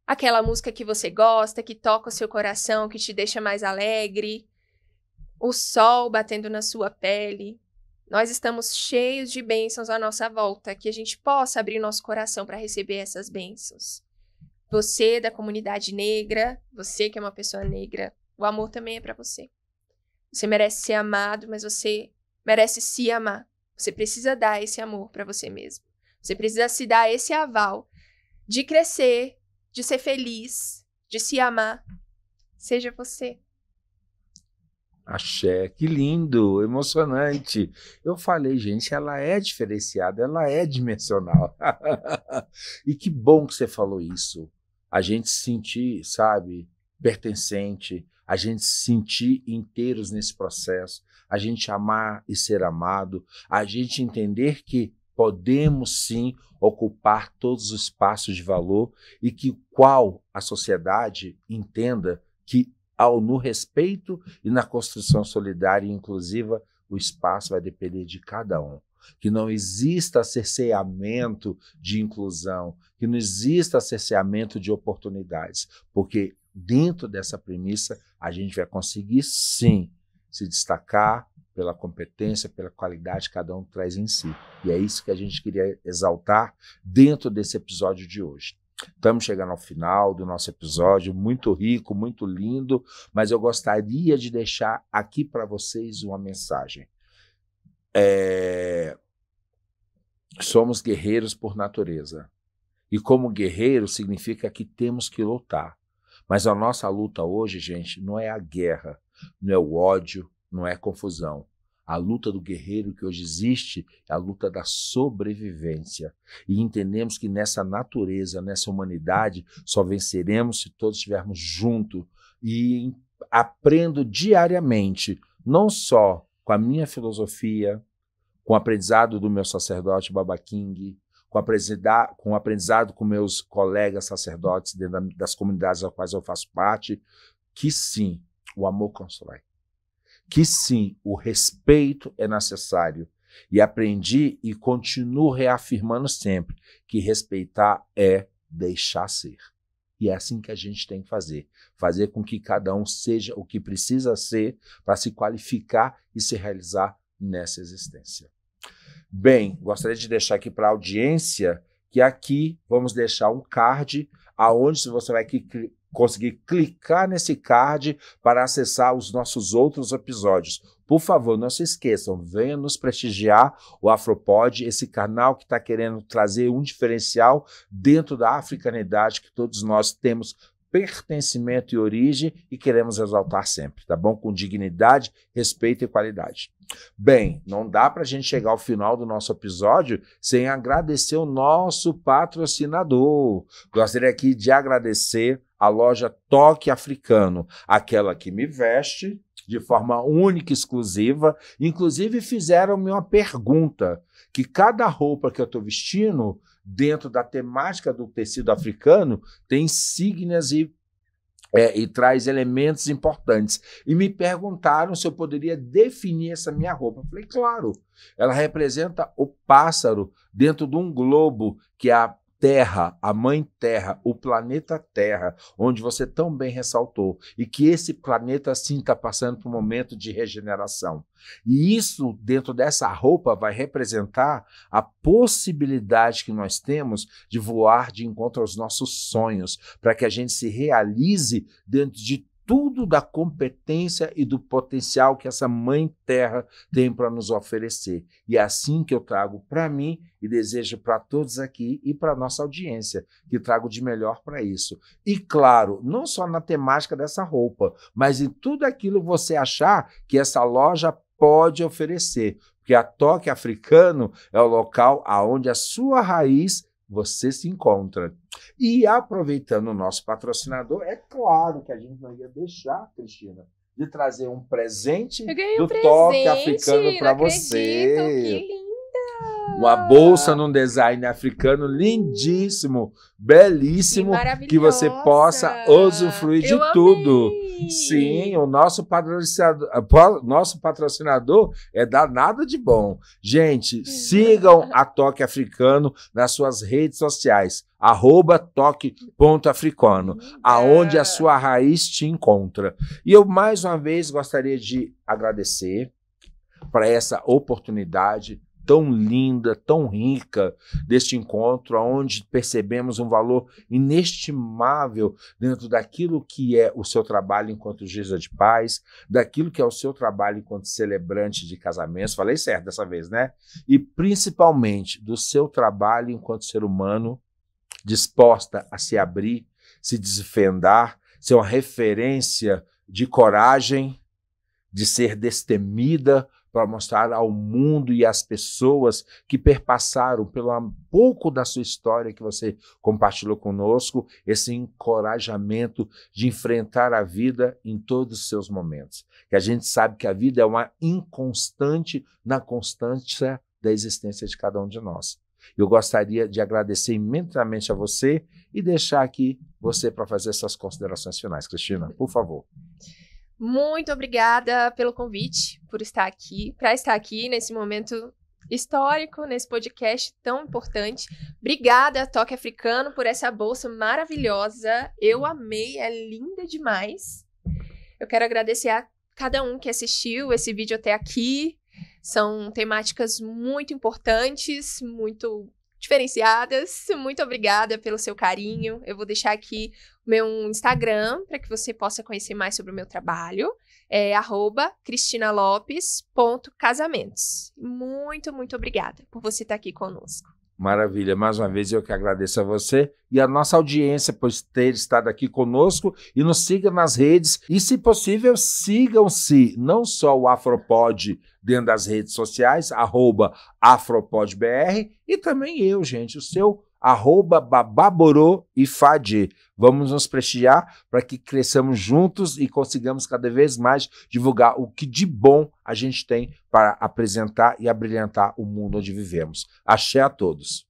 Aquela música que você gosta, que toca o seu coração, que te deixa mais alegre, o sol batendo na sua pele. Nós estamos cheios de bênçãos à nossa volta, que a gente possa abrir nosso coração para receber essas bênçãos. Você da comunidade negra, você que é uma pessoa negra, o amor também é para você. Você merece ser amado, mas você merece se amar. Você precisa dar esse amor para você mesmo. Você precisa se dar esse aval de crescer, de ser feliz, de se amar. Seja você. Axé, que lindo, emocionante. Eu falei, gente, ela é diferenciada, ela é dimensional. E que bom que você falou isso. A gente se sentir, sabe, pertencente, a gente se sentir inteiros nesse processo, a gente amar e ser amado, a gente entender que podemos sim ocupar todos os espaços de valor e que qual a sociedade entenda que no respeito e na construção solidária e inclusiva, o espaço vai depender de cada um. Que não exista cerceamento de inclusão, que não exista cerceamento de oportunidades, porque dentro dessa premissa a gente vai conseguir sim se destacar pela competência, pela qualidade que cada um traz em si. E é isso que a gente queria exaltar dentro desse episódio de hoje. Estamos chegando ao final do nosso episódio, muito rico, muito lindo, mas eu gostaria de deixar aqui para vocês uma mensagem. somos guerreiros por natureza. E como guerreiro significa que temos que lutar. Mas a nossa luta hoje, gente, não é a guerra, não é o ódio, não é a confusão. A luta do guerreiro que hoje existe é a luta da sobrevivência. E entendemos que nessa natureza, nessa humanidade, só venceremos se todos estivermos juntos. E aprendo diariamente, não só com a minha filosofia, com o aprendizado do meu sacerdote Baba King, com o aprendizado com meus colegas sacerdotes dentro das comunidades das quais eu faço parte, que sim, o amor constrói. Que sim, o respeito é necessário. E aprendi e continuo reafirmando sempre que respeitar é deixar ser. E é assim que a gente tem que fazer. Fazer com que cada um seja o que precisa ser para se qualificar e se realizar nessa existência. Bem, gostaria de deixar aqui para a audiência que aqui vamos deixar um card aonde você vai conseguir clicar nesse card para acessar os nossos outros episódios. Por favor, não se esqueçam, venha nos prestigiar o Afropod, esse canal que está querendo trazer um diferencial dentro da africanidade que todos nós temos pertencimento e origem e queremos exaltar sempre, tá bom? Com dignidade, respeito e qualidade. Bem, não dá para a gente chegar ao final do nosso episódio sem agradecer o nosso patrocinador. Gostaria aqui de agradecer a loja Toque Africano, aquela que me veste de forma única e exclusiva. Inclusive fizeram-me uma pergunta, que cada roupa que eu estou vestindo dentro da temática do tecido africano tem insígnias e traz elementos importantes. E me perguntaram se eu poderia definir essa minha roupa. Eu falei, claro, ela representa o pássaro dentro de um globo, que é a Terra, a Mãe Terra, o planeta Terra, onde você tão bem ressaltou, e que esse planeta, sim, está passando por um momento de regeneração. E isso, dentro dessa roupa, vai representar a possibilidade que nós temos de voar de encontro aos nossos sonhos, para que a gente se realize dentro de tudo da competência e do potencial que essa Mãe Terra tem para nos oferecer. E é assim que eu trago para mim e desejo para todos aqui e para a nossa audiência, que trago de melhor para isso. E claro, não só na temática dessa roupa, mas em tudo aquilo que você achar que essa loja pode oferecer, porque a Toque Africano é o local aonde a sua raiz você se encontra. E aproveitando o nosso patrocinador, é claro que a gente não ia deixar, Cristina, de trazer um presente do Toque Africano para você. Que linda! Uma bolsa num design africano lindíssimo, belíssimo, que você possa usufruir de tudo. Sim, o nosso patrocinador é danado de bom. Gente, sigam a Toque Africano nas suas redes sociais, @toque.africano, aonde a sua raiz te encontra. E eu, mais uma vez, gostaria de agradecer para essa oportunidade tão linda, tão rica deste encontro, onde percebemos um valor inestimável dentro daquilo que é o seu trabalho enquanto juíza de paz, daquilo que é o seu trabalho enquanto celebrante de casamentos, falei certo dessa vez, né? E principalmente do seu trabalho enquanto ser humano, disposta a se abrir, se desvendar, ser uma referência de coragem, de ser destemida, para mostrar ao mundo e às pessoas que perpassaram pelo um pouco da sua história que você compartilhou conosco, esse encorajamento de enfrentar a vida em todos os seus momentos. Que a gente sabe que a vida é uma inconstante na constância da existência de cada um de nós. Eu gostaria de agradecer imensamente a você e deixar aqui você para fazer essas considerações finais. Cristina, por favor. Muito obrigada pelo convite, por estar aqui, para estar aqui nesse momento histórico, nesse podcast tão importante. Obrigada, Toque Africano, por essa bolsa maravilhosa. Eu amei, é linda demais. Eu quero agradecer a cada um que assistiu esse vídeo até aqui. São temáticas muito importantes, muito diferenciadas. Muito obrigada pelo seu carinho. Eu vou deixar aqui o meu Instagram, para que você possa conhecer mais sobre o meu trabalho. É @cristinalopes.casamentos. Muito, muito obrigada por você estar aqui conosco. Maravilha, mais uma vez eu que agradeço a você e a nossa audiência por ter estado aqui conosco, e nos siga nas redes e, se possível, sigam-se não só o Afropod dentro das redes sociais, @afropodbr, e também eu, gente, o seu @bababorô e Fadi. Vamos nos prestigiar para que cresçamos juntos e consigamos cada vez mais divulgar o que de bom a gente tem para apresentar e abrilhantar o mundo onde vivemos. Axé a todos.